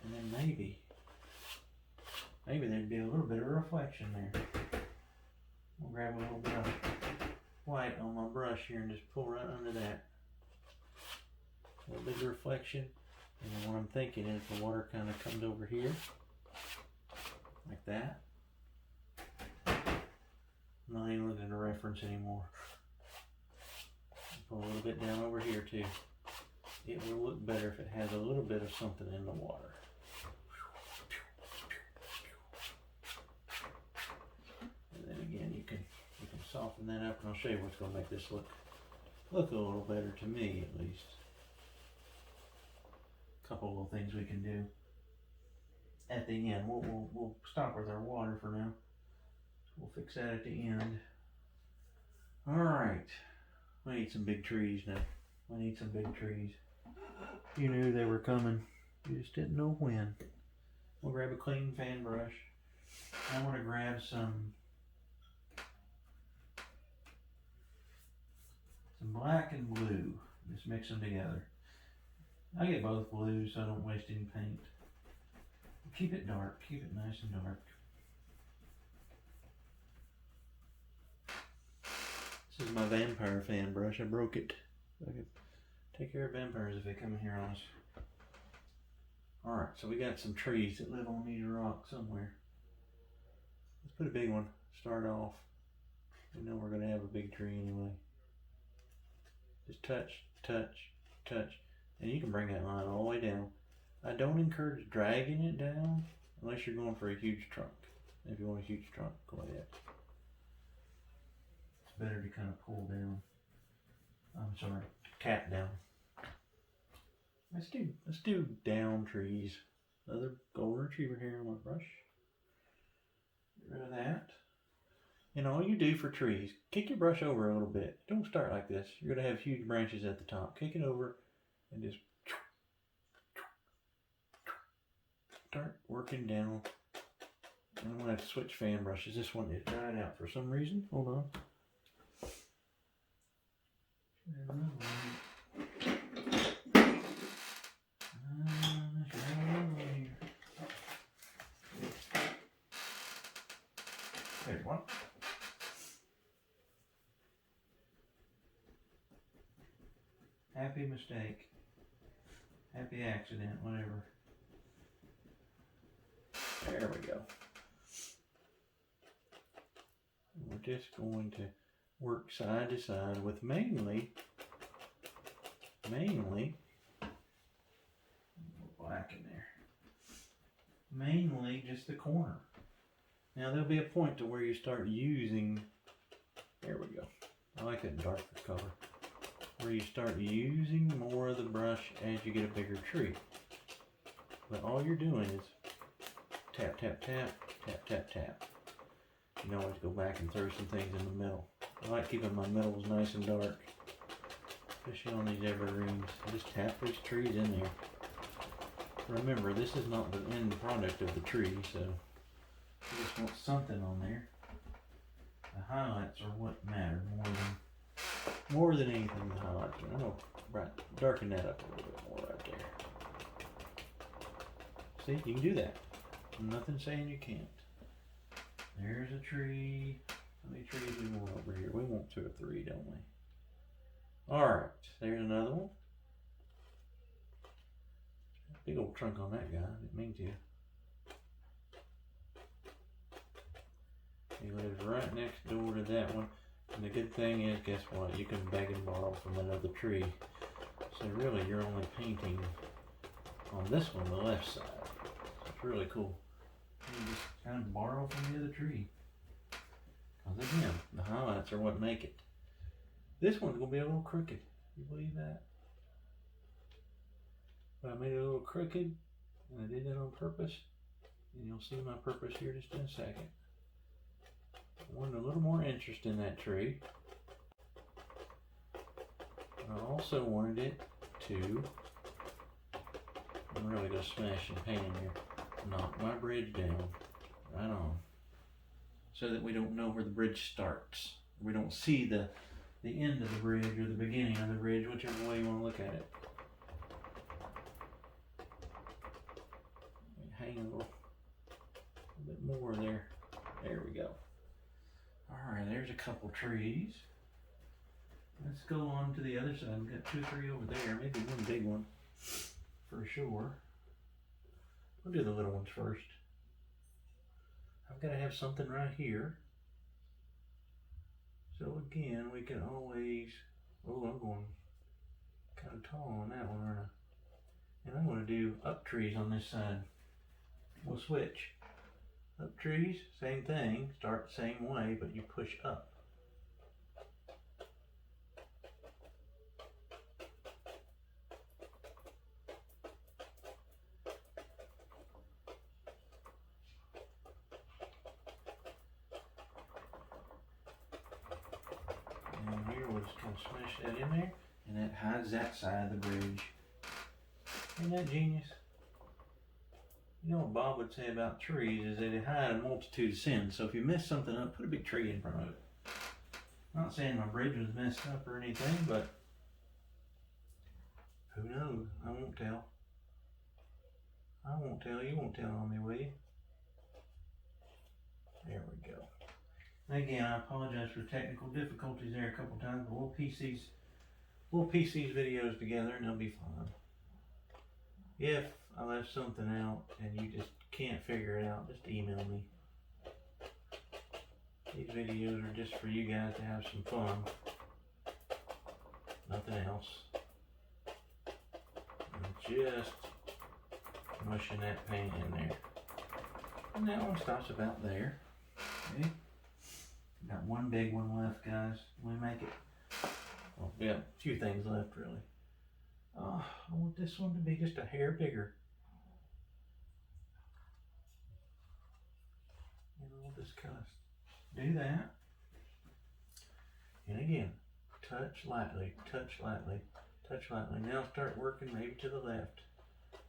and then maybe there'd be a little bit of reflection there. We'll grab a little bit of white on my brush here and just pull right under that. A little bit of reflection. And then what I'm thinking is the water kind of comes over here, like that. I'm not even looking at a reference anymore. Pull a little bit down over here too. It will look better if it has a little bit of something in the water. And then again, you can soften that up, and I'll show you what's going to make this look a little better to me, at least. Couple little things we can do at the end. We'll stop with our water for now. We'll fix that at the end. All right, we need some big trees now. We need some big trees. You knew they were coming. You just didn't know when. We'll grab a clean fan brush. I want to grab some black and blue. Just mix them together. I get both blues so I don't waste any paint. Keep it dark, keep it nice and dark. This is my vampire fan brush. I broke it. I can take care of vampires if they come in here on us. Alright, so we got some trees that live on these rocks somewhere. Let's put a big one. Start off. We know we're going to have a big tree anyway. Just touch, touch, touch. And you can bring that line all the way down. I don't encourage dragging it down unless you're going for a huge trunk. if you want a huge trunk like that. It's better to kind of pull down. I'm sorry, tap down. Let's do down trees. Another golden retriever here on my brush. Get rid of that. And all you do for trees, kick your brush over a little bit. Don't start like this. You're going to have huge branches at the top. Kick it over and just start working down. And I'm going to have to switch fan brushes. This one is dried out for some reason. Hold on. There's one. Happy mistake. Happy accident, whatever. There we go. We're just going to work side to side with mainly black in there. Mainly just the corner. Now there'll be a point to where you start using, there we go. I like that darker color. Where you start using more of the brush as you get a bigger tree. But all you're doing is tap, tap, tap, tap, tap, tap. You can always go back and throw some things in the middle. I like keeping my middles nice and dark, especially on these evergreens. I just tap these trees in there. Remember, this is not the end product of the tree, so you just want something on there. The highlights are what matter more than anything. The highlights. I'm gonna darken that up a little bit more right there. See, you can do that. Nothing saying you can't. There's a tree. How many trees do we want over here? We want 2 or 3, don't we? Alright, there's another one. Big old trunk on that guy, I didn't mean to. He lives right next door to that one. And the good thing is, guess what? You can beg and borrow from another tree. So really, you're only painting on this one, the left side. So it's really cool. You just kind of borrow from the other tree. Because again, the highlights are what make it. This one's going to be a little crooked. You believe that? But I made it a little crooked, and I did that on purpose. And you'll see my purpose here just in a second. I wanted a little more interest in that tree. I also wanted it to, I'm really going to smash some paint in here, knock my bridge down, right on, so that we don't know where the bridge starts. We don't see the end of the bridge or the beginning of the bridge, whichever way you want to look at it. Hang a little bit more there. There we go. Alright, there's a couple trees. Let's go on to the other side. We've got 2 or 3 over there, maybe one big one for sure. We'll do the little ones first. I've got to have something right here. So again, we can always, oh, I'm going kind of tall on that one, aren't I? And I'm going to do up trees on this side. We'll switch. Up trees, same thing, start the same way, but you push up. And here we'll just kind of smash that in there, and that hides that side of the bridge. Isn't that genius? You know what Bob would say about trees is that they hide a multitude of sins. So if you mess something up, put a big tree in front of it. I'm not saying my bridge was messed up or anything, but who knows? I won't tell. I won't tell. You won't tell on me, will you? There we go. Again, I apologize for technical difficulties there a couple times, but we'll piece these videos together and they'll be fine. If I left something out and you just can't figure it out, just email me. These videos are just for you guys to have some fun. Nothing else. I'm just mushing that paint in there. And that one stops about there. Okay. Got one big one left, guys. We make it. Well, we got a few things left, really. Oh, I want this one to be just a hair bigger. And we'll just kind of do that. And again, touch lightly, touch lightly, touch lightly. Now start working maybe to the left.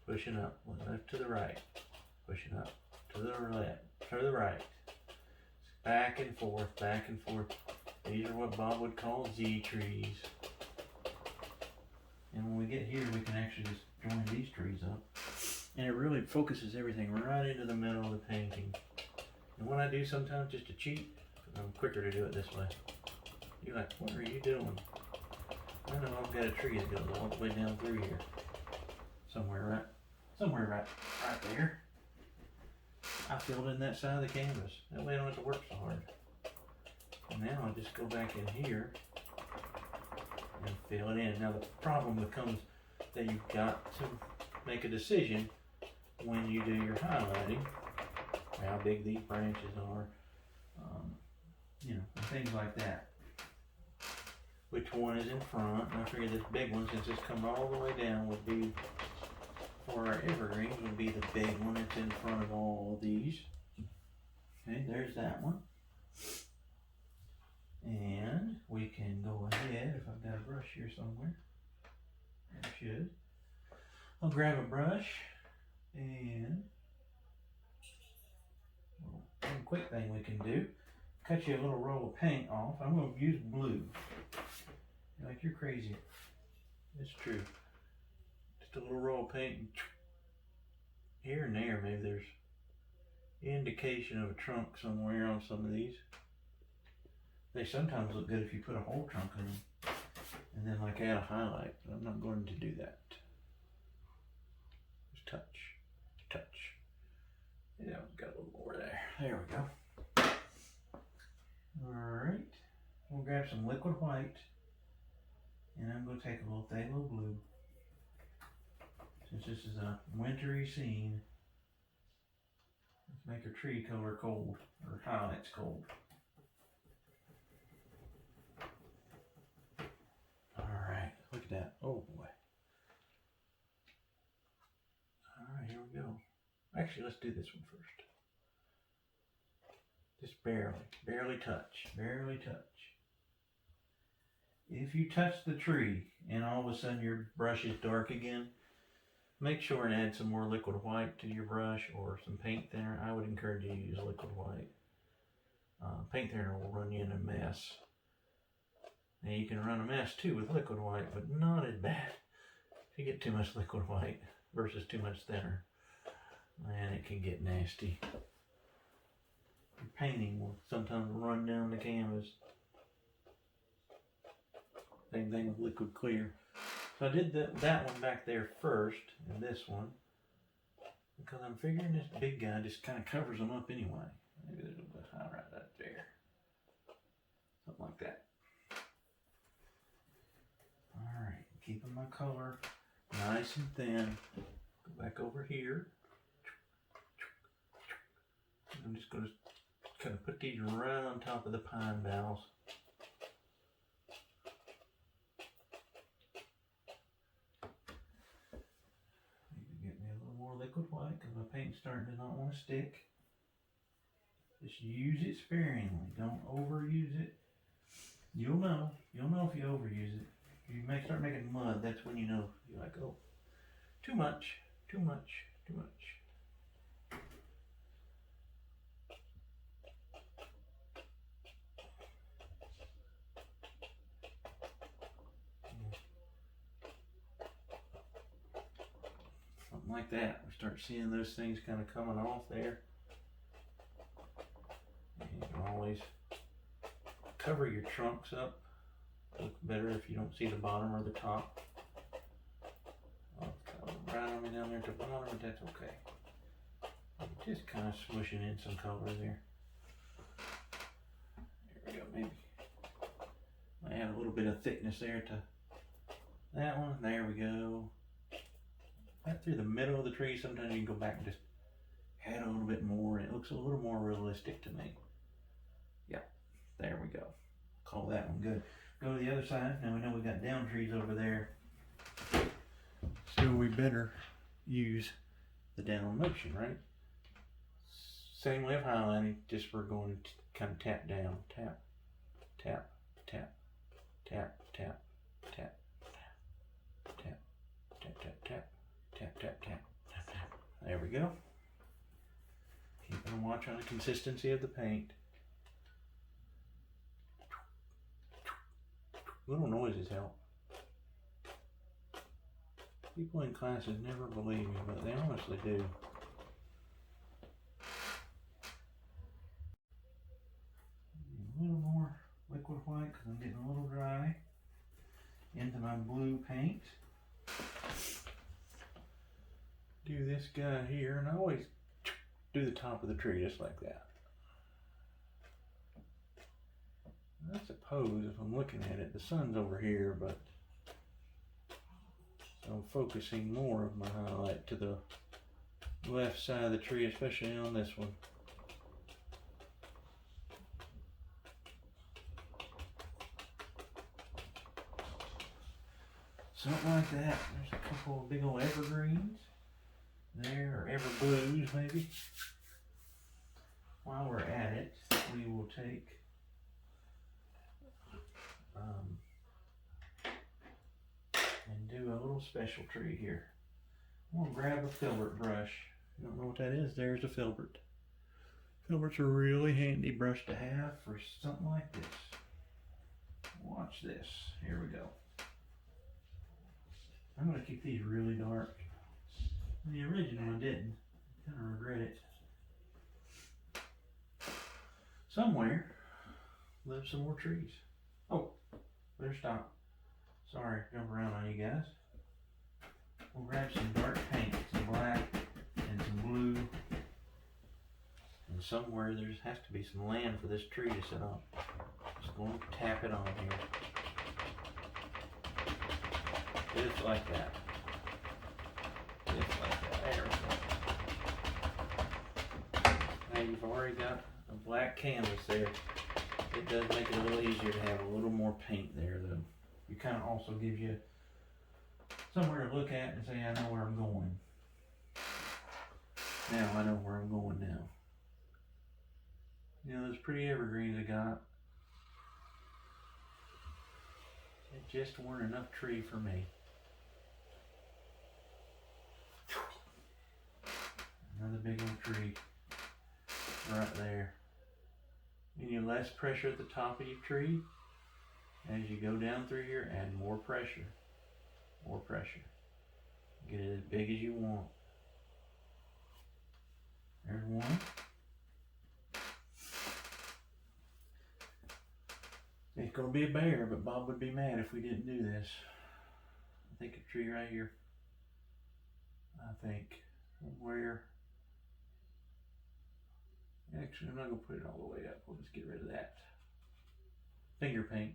Pushing up, left to the right. Pushing up, to the left, to the right. Back and forth, back and forth. These are what Bob would call Z trees. And when we get here, we can actually just join these trees up. And it really focuses everything right into the middle of the painting. And what I do sometimes just to cheat, I'm quicker to do it this way. You're like, what are you doing? I know I've got a tree that goes all the way down through here. Somewhere right there. I filled in that side of the canvas. That way I don't have to work so hard. And now I just go back in here and fill it in. Now the problem becomes that you've got to make a decision when you do your highlighting, how big these branches are, and things like that. Which one is in front? And I figure this big one, since it's come all the way down, would be, for our evergreens, would be the big one that's in front of all of these. Okay, there's that one. And we can go ahead, if I've got a brush here somewhere. I should. I'll grab a brush and one quick thing we can do, cut you a little roll of paint off. I'm going to use blue. You're like, you're crazy. It's true. Just a little roll of paint. Here and there, maybe there's indication of a trunk somewhere on some of these. They sometimes look good if you put a whole trunk in them and then like add a highlight, but I'm not going to do that. Just touch, touch. Yeah, I've got a little more there. There we go. Alright, we'll grab some liquid white and I'm going to take a little phthalo blue. Since this is a wintry scene, let's make our tree color cold, or highlights cold. Alright, look at that. Oh boy. Alright, here we go. Actually, let's do this one first. Just barely touch, barely touch. If you touch the tree and all of a sudden your brush is dark again, make sure and add some more liquid white to your brush or some paint thinner. I would encourage you to use liquid white. Paint thinner will run you in a mess. Now you can run a mess too with liquid white, but not as bad if you get too much liquid white versus too much thinner. Man, it can get nasty. Your painting will sometimes run down the canvas. Same thing with liquid clear. So I did that one back there first, and this one, because I'm figuring this big guy just kind of covers them up anyway. Maybe there's a little bit of highlight right there. Something like that. Alright, keeping my color nice and thin. Go back over here. I'm just going to kind of put these right on top of the pine boughs. Get me a little more liquid white because my paint's starting to not want to stick. Just use it sparingly. Don't overuse it. You'll know if you overuse it. If you start making mud, that's when you know. You're like, oh, too much, too much, too much. Something like that. We start seeing those things kind of coming off there. And you can always cover your trunks up. Look better if you don't see the bottom or the top. Oh, it's kind of right on me down there at the bottom, but that's okay. Just kind of smooshing in some color there. There we go, maybe. I add a little bit of thickness there to that one. There we go. Right through the middle of the tree. Sometimes you can go back and just had a little bit more, and it looks a little more realistic to me. Yep, there we go. Call that one good. Go to the other side. Now we know we got down trees over there, so we better use the down motion, right? Same way of highlighting, just we're going to kind of tap down, tap, tap, tap, tap, tap, tap, tap, tap, tap, tap, tap, tap, tap, tap, tap. There we go. Keeping a watch on the consistency of the paint. Little noises help. People in classes never believe me, but they honestly do. A little more liquid white because I'm getting a little dry into my blue paint. Do this guy here, and I always do the top of the tree just like that. I suppose if I'm looking at it, the sun's over here, but so I'm focusing more of my highlight to the left side of the tree, especially on this one. Something like that. There's a couple of big old evergreens there, or ever blues maybe. While we're at it, we will take and do a little special tree here. I'm going to grab a filbert brush. If you don't know what that is, there's a filbert. Filbert's a really handy brush to have for something like this. Watch this. Here we go. I'm going to keep these really dark. The original I didn't. I kind of regret it. Somewhere live some more trees. Oh, better stop. Sorry, jump around on you guys. We'll grab some dark paint, some black and some blue. And somewhere there has to be some land for this tree to sit on. Just going to tap it on here. Just like that. Just like that. There we go. Now you've already got a black canvas there. It does make it a little easier to have a little more paint there though. It kind of also gives you somewhere to look at and say, I know where I'm going. Now I know where I'm going now. You know, those pretty evergreens I got, it just weren't enough tree for me. Another big old tree right there. You need less pressure at the top of your tree. As you go down through here, add more pressure. More pressure. Get it as big as you want. There's one. It's going to be a bear, but Bob would be mad if we didn't do this. I think a tree right here. I think where. Actually, I'm not going to put it all the way up. We'll just get rid of that. Finger paint.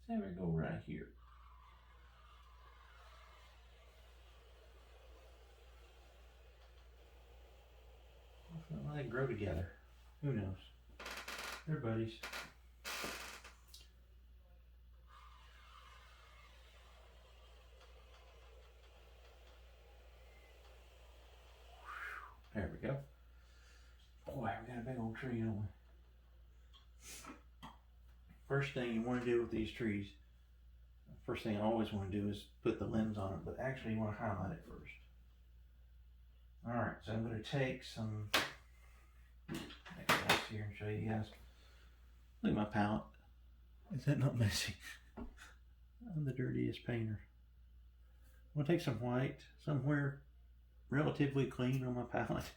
Let's have it go right here. Well, they grow together. Who knows? They're buddies. There we go. Boy, we got a big old tree, don't we? First thing you want to do with these trees, first thing I always want to do is put the limbs on it, but actually you want to highlight it first. Alright, so I'm going to take some glass here and show you guys. Look at my palette. Is that not messy? I'm the dirtiest painter. I'm going to take some white, somewhere relatively clean on my palette.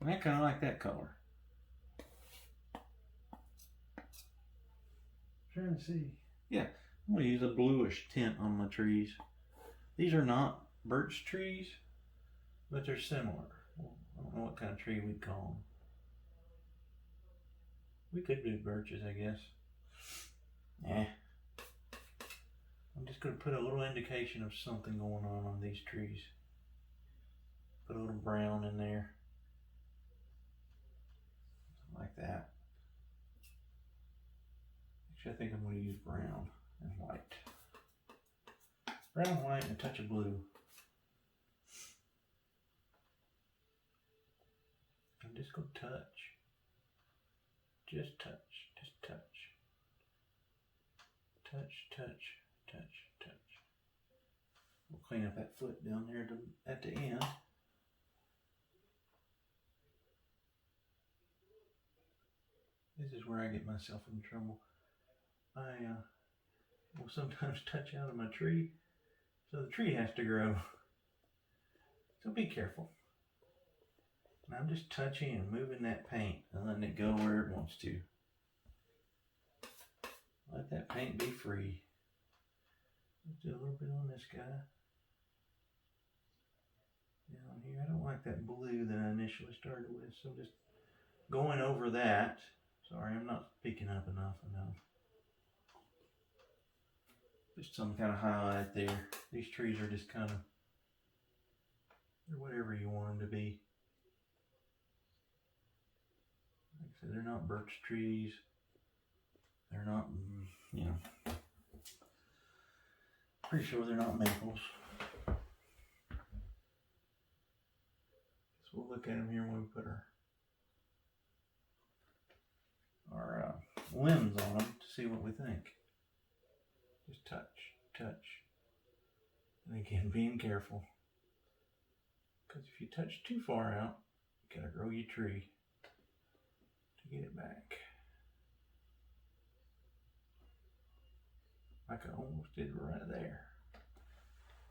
And I kind of like that color. Trying to see. Yeah, I'm going to use a bluish tint on my trees. These are not birch trees, but they're similar. I don't know what kind of tree we'd call them. We could do birches, I guess. Eh. I'm just going to put a little indication of something going on these trees. Put a little of brown in there. Like that. Actually, I think I'm going to use brown and white. Brown, white, and a touch of blue. I'm just going to touch. Just touch. Just touch. Touch, touch, touch, touch. We'll clean up that foot down there at the end. This is where I get myself in trouble. I will sometimes touch out of my tree, so the tree has to grow. So be careful. And I'm just touching and moving that paint and letting it go where it wants to. Let that paint be free. Let's do a little bit on this guy. Down here, I don't like that blue that I initially started with, so just going over that. Sorry, I'm not speaking up enough, I know. Just some kind of highlight there. These trees are just kind of, they're whatever you want them to be. Like I said, they're not birch trees. They're not, you know, pretty sure they're not maples. So we'll look at them here when we put our limbs on them to see what we think. Just touch, touch. And again, being careful. Because if you touch too far out, you gotta grow your tree to get it back. Like I almost did right there.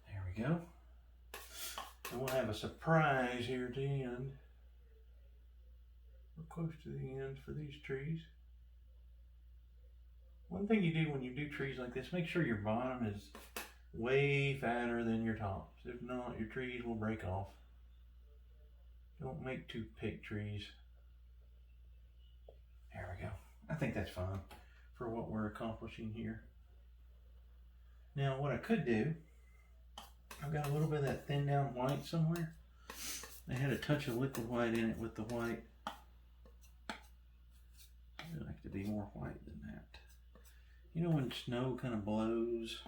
There we go. And we'll have a surprise here at the end. We're close to the end for these trees. One thing you do when you do trees like this, make sure your bottom is way fatter than your tops. If not, your trees will break off. Don't make toothpick trees. There we go. I think that's fine for what we're accomplishing here. Now what I could do, I've got a little bit of that thin down white somewhere. I had a touch of liquid white in it with the white. I'd like to be more white than that. You know when snow kind of blows?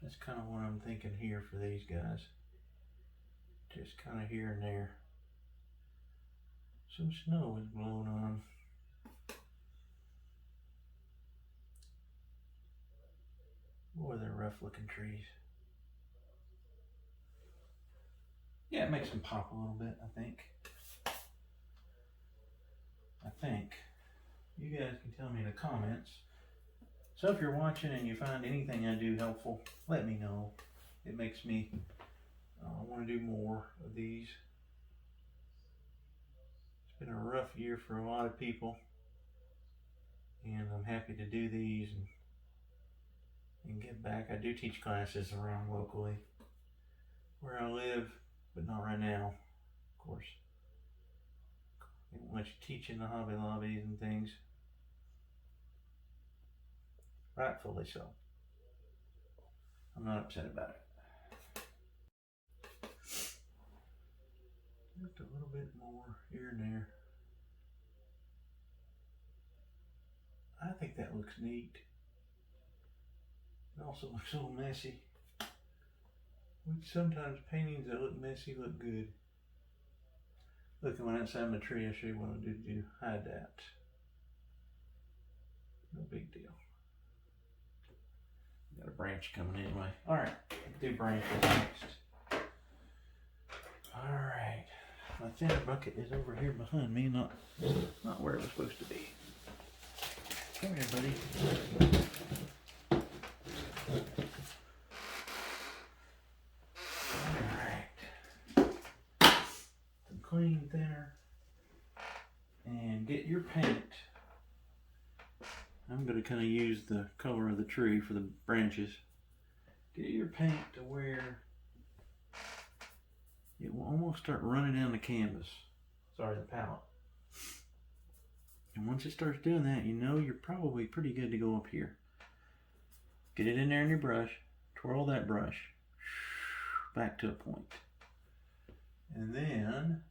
That's kind of what I'm thinking here for these guys. Just kind of here and there. Some snow is blowing on. Boy, they're rough looking trees. Yeah, it makes them pop a little bit, I think. You guys can tell me in the comments. So if you're watching and you find anything I do helpful, let me know. It makes me want to do more of these. It's been a rough year for a lot of people. And I'm happy to do these and give back. I do teach classes around locally where I live, but not right now, of course. They won't let you teach in the Hobby Lobbies and things. Rightfully so. I'm not upset about it. Just a little bit more here and there. I think that looks neat. It also looks a little messy. Which sometimes paintings that look messy look good. Look, I went outside my tree. I'll show you what I did to hide that. No big deal. Got a branch coming anyway. Alright, do branches next. Alright. My thinner bucket is over here behind me, not where it was supposed to be. Come here, buddy. Alright. Some clean thinner. And get your paint. I'm going to kind of use the color of the tree for the branches. Get your paint to where it will almost start running down the canvas. Sorry, the palette. And once it starts doing that, you know you're probably pretty good to go up here. Get it in there in your brush. Twirl that brush back to a point. And then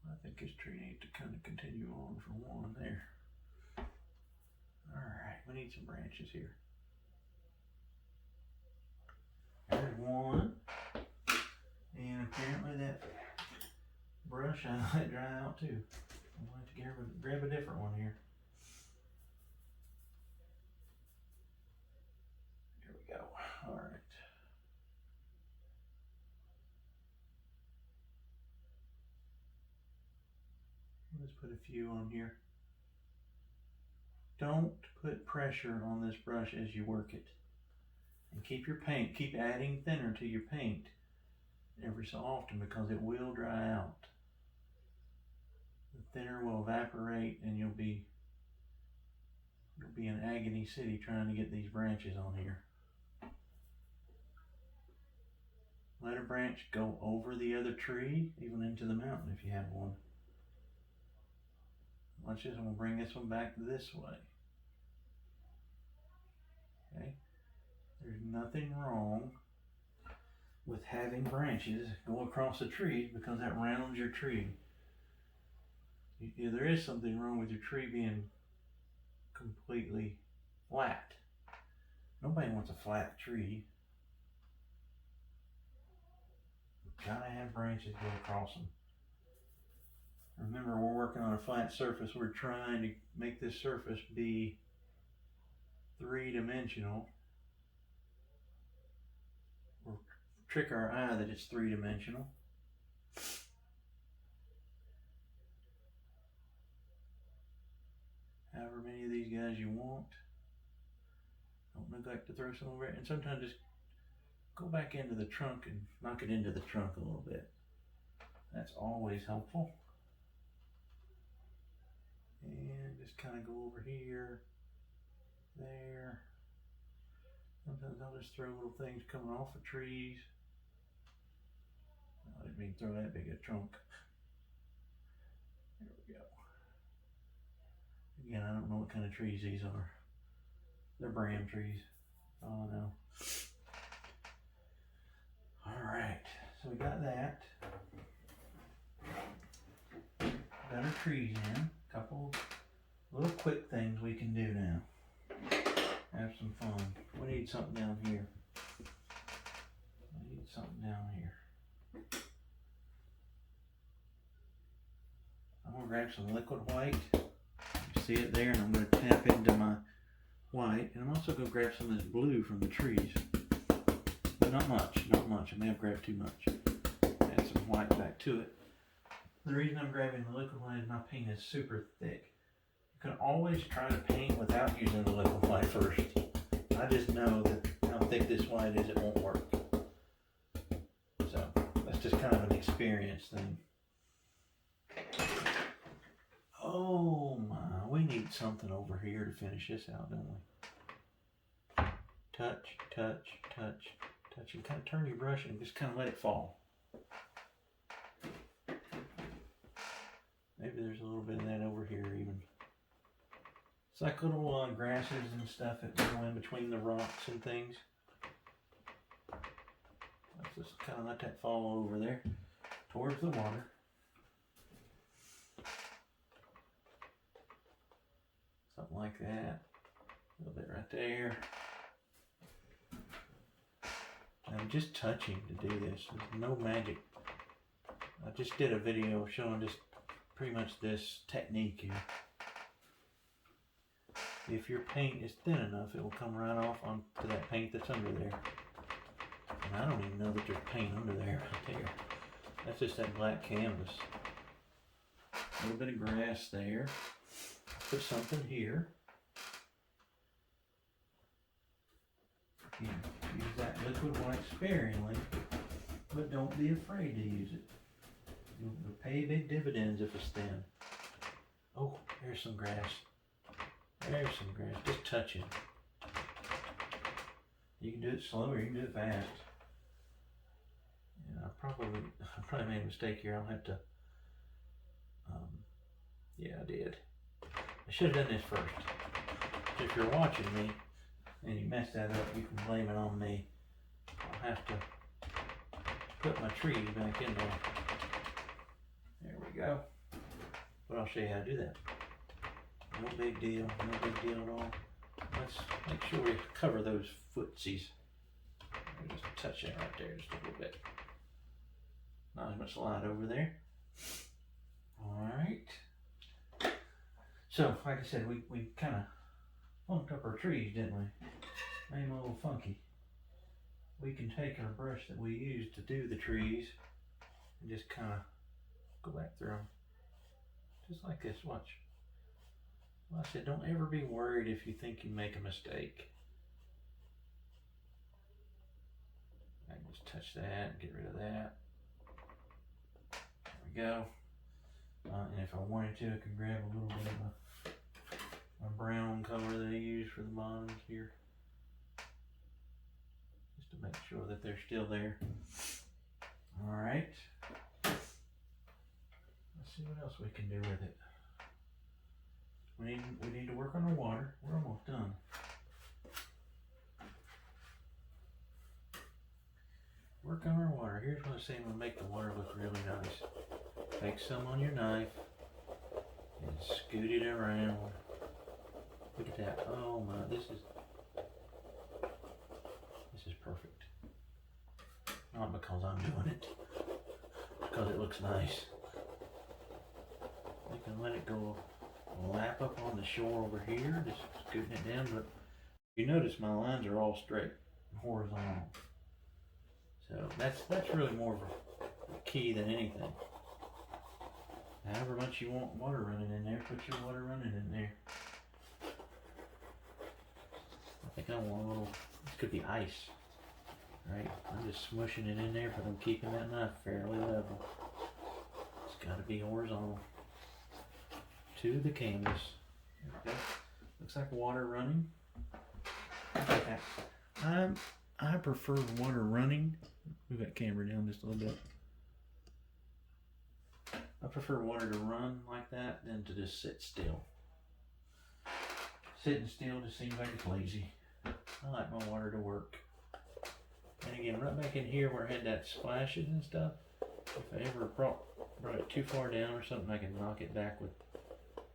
I think this tree needs to kind of continue on for one there. Alright, we need some branches here. There's one. And apparently that brush I let dry out too. I'm going to have to grab a different one here. Here we go. Alright. Let's put a few on here. Don't put pressure on this brush as you work it. And keep adding thinner to your paint every so often because it will dry out. The thinner will evaporate and you'll be in agony city trying to get these branches on here. Let a branch go over the other tree, even into the mountain if you have one. Watch this, I'm going to bring this one back this way. Okay, there's nothing wrong with having branches go across the tree because that rounds your tree. There is something wrong with your tree being completely flat. Nobody wants a flat tree. You've got to have branches go across them. Remember, we're working on a flat surface. We're trying to make this surface be three-dimensional. Or trick our eye that it's three-dimensional. However many of these guys you want. Don't neglect to throw some over it. And sometimes just go back into the trunk and knock it into the trunk a little bit. That's always helpful. And just kind of go over here, there. Sometimes I'll just throw little things coming off of trees. I didn't mean to throw that big a trunk. There we go. Again, I don't know what kind of trees these are. They're bram trees. Oh no. Alright, so we got that. Got our trees in. Couple little quick things we can do now. Have some fun. We need something down here. We need something down here. I'm going to grab some liquid white. You see it there, and I'm going to tap into my white. And I'm also going to grab some of this blue from the trees. But not much, not much. I may have grabbed too much. Add some white back to it. The reason I'm grabbing the liquid white is my paint is super thick. You can always try to paint without using the liquid white first. I just know that how thick this white is, it won't work. So that's just kind of an experience thing. Oh my, we need something over here to finish this out, don't we? Touch, touch, touch, touch, and kind of turn your brush and just kind of let it fall. Maybe there's a little bit of that over here even. It's like little grasses and stuff that go in between the rocks and things. Let's just kind of let that fall over there towards the water. Something like that. A little bit right there. I'm just touching to do this. There's no magic. I just did a video showing just pretty much this technique here. If your paint is thin enough, it will come right off onto that paint that's under there. And I don't even know that there's paint under there right there. That's just that black canvas. A little bit of grass there. Put something here. Use that liquid white sparingly, but don't be afraid to use it. You'll pay big dividends if it's thin. Oh, there's some grass. There's some grass. Just touch it. You can do it slow or you can do it fast. Yeah, I probably made a mistake here. I'll have to. Yeah, I did. I should have done this first. If you're watching me and you mess that up, you can blame it on me. I'll have to put my trees back in there. There we go. But I'll show you how to do that. No big deal, no big deal at all. Let's make sure we cover those footsies. Just touch that right there just a little bit. Not as much light over there. Alright. So, like I said, we kind of funked up our trees, didn't we? Made them a little funky. We can take our brush that we used to do the trees and just kind of go back through them. Just like this, watch. Well, I said, don't ever be worried if you think you make a mistake. I can just touch that and get rid of that. There we go. And if I wanted to, I can grab a little bit of my brown color that I use for the bottoms here. Just to make sure that they're still there. Alright. Let's see what else we can do with it. We need to work on our water. We're almost done. Work on our water. Here's what I'm saying will make the water look really nice. Take some on your knife and scoot it around. Look at that. Oh my, this is perfect. Not because I'm doing it, because it looks nice. You can let it go lap up on the shore over here, just scooting it down, but you notice my lines are all straight and horizontal. So that's really more of a key than anything. However much you want water running in there, put your water running in there. I think I want a little, this could be ice, right? I'm just smushing it in there, but I'm keeping that knife fairly level. It's got to be horizontal to the canvas. Okay. Looks like water running. Okay. I prefer water running. Move that camera down just a little bit. I prefer water to run like that than to just sit still. Sitting still just seems like it's lazy. I like my water to work. And again, right back in here where I had that splashes and stuff, if I ever brought it too far down or something, I can knock it back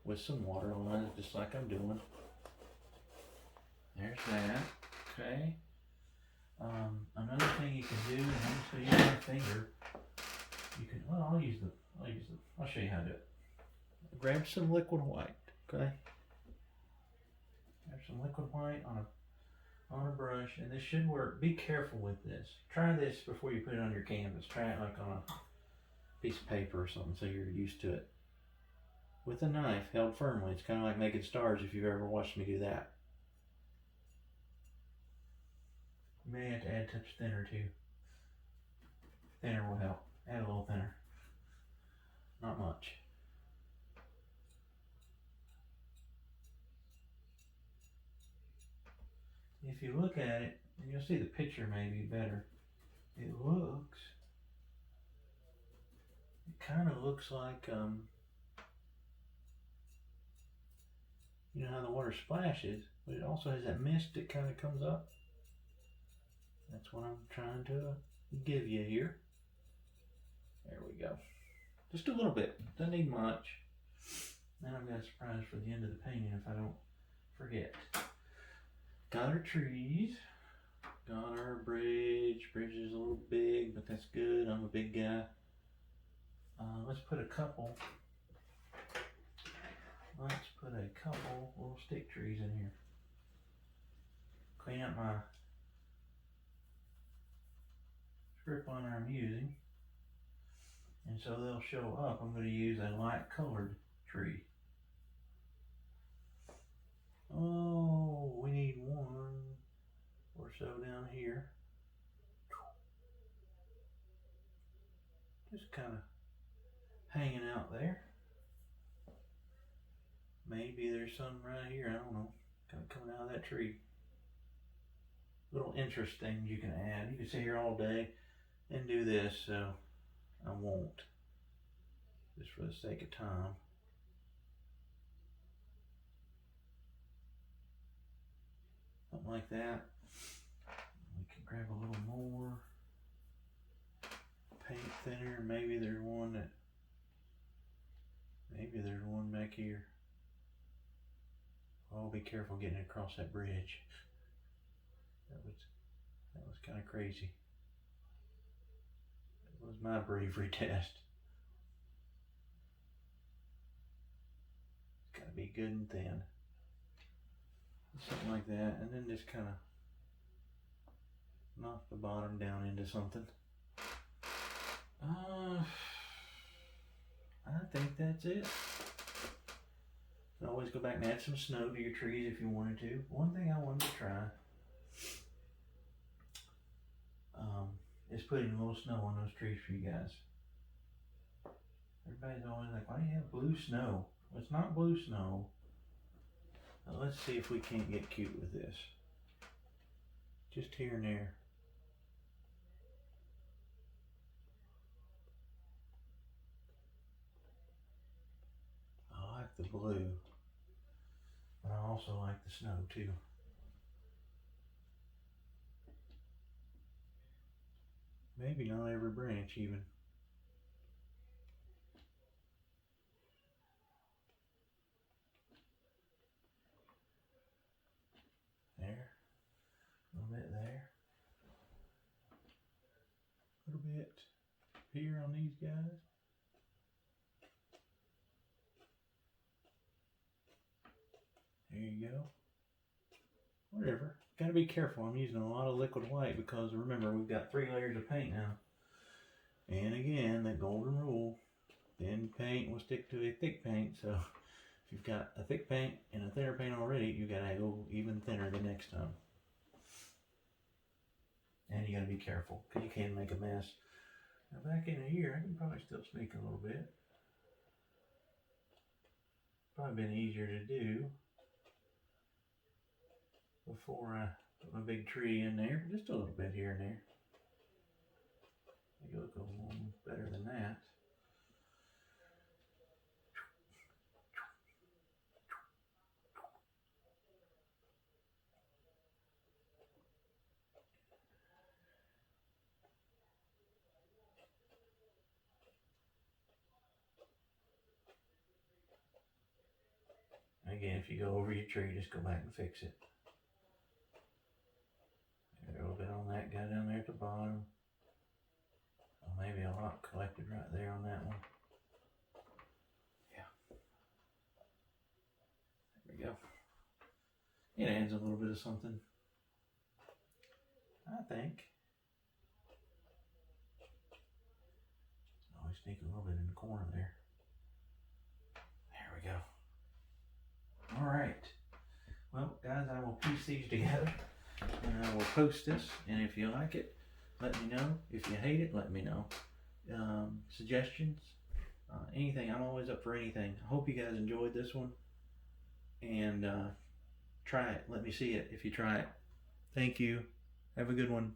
with some water lines, just like I'm doing. There's that. Okay. Another thing you can do, and I'm just gonna use my finger. You can. Well, I'll show you how to do it. Grab some liquid white. Okay. Grab some liquid white on a brush, and this should work. Be careful with this. Try this before you put it on your canvas. Try it like on a piece of paper or something, so you're used to it. With a knife held firmly. It's kind of like making stars if you've ever watched me do that. You may have to add a touch thinner too. Thinner will help. Add a little thinner. Not much. If you look at it, and you'll see the picture maybe better, it kind of looks like, you know how the water splashes, but it also has that mist that kind of comes up. That's what I'm trying to give you here. There we go. Just a little bit. Doesn't need much. Then I've got a surprise for the end of the painting if I don't forget. Got our trees. Got our bridge. Bridge is a little big, but that's good. I'm a big guy. Let's put a couple little stick trees in here. Clean up my script liner I'm using. And so they'll show up. I'm going to use a light colored tree. Oh, we need one or so down here. Just kind of hanging out there. Maybe there's some right here, I don't know, kind of coming out of that tree. Little interest things you can add. You can sit here all day and do this, so I won't, just for the sake of time. Something like that. We can grab a little more. thinner. Maybe there's one back here. Oh, be careful getting across that bridge. That was kind of crazy. It was my bravery test. It's got to be good and thin. Something like that, and then just kind of knock the bottom down into something. I think that's it. You can always go back and add some snow to your trees if you wanted to. One thing I wanted to try is putting a little snow on those trees for you guys. Everybody's always like, why do you have blue snow? Well, it's not blue snow. Now let's see if we can't get cute with this. Just here and there. I like the blue, but I also like the snow too. Maybe not every branch even. There, a little bit there, a little bit here on these guys. There you go. Whatever. Gotta be careful. I'm using a lot of liquid white because remember, we've got 3 layers of paint now. And again, that golden rule, thin paint will stick to a thick paint. So if you've got a thick paint and a thinner paint already, you gotta go even thinner the next time. And you gotta be careful because you can make a mess. Now back in here, I can probably still sneak a little bit. Probably been easier to do before I put my big tree in there. Just a little bit here and there. Make it look a little better than that. Again, if you go over your tree, just go back and fix it. A little bit on that guy down there at the bottom. Oh, maybe a lot collected right there on that one. Yeah. There we go. It adds a little bit of something, I think. Always sneak a little bit in the corner there. There we go. All right. Well, guys, I will piece these together and I will post this. And if you like it, let me know. If you hate it, let me know. Suggestions, anything. I'm always up for anything. I hope you guys enjoyed this one. And try it. Let me see it if you try it. Thank you. Have a good one.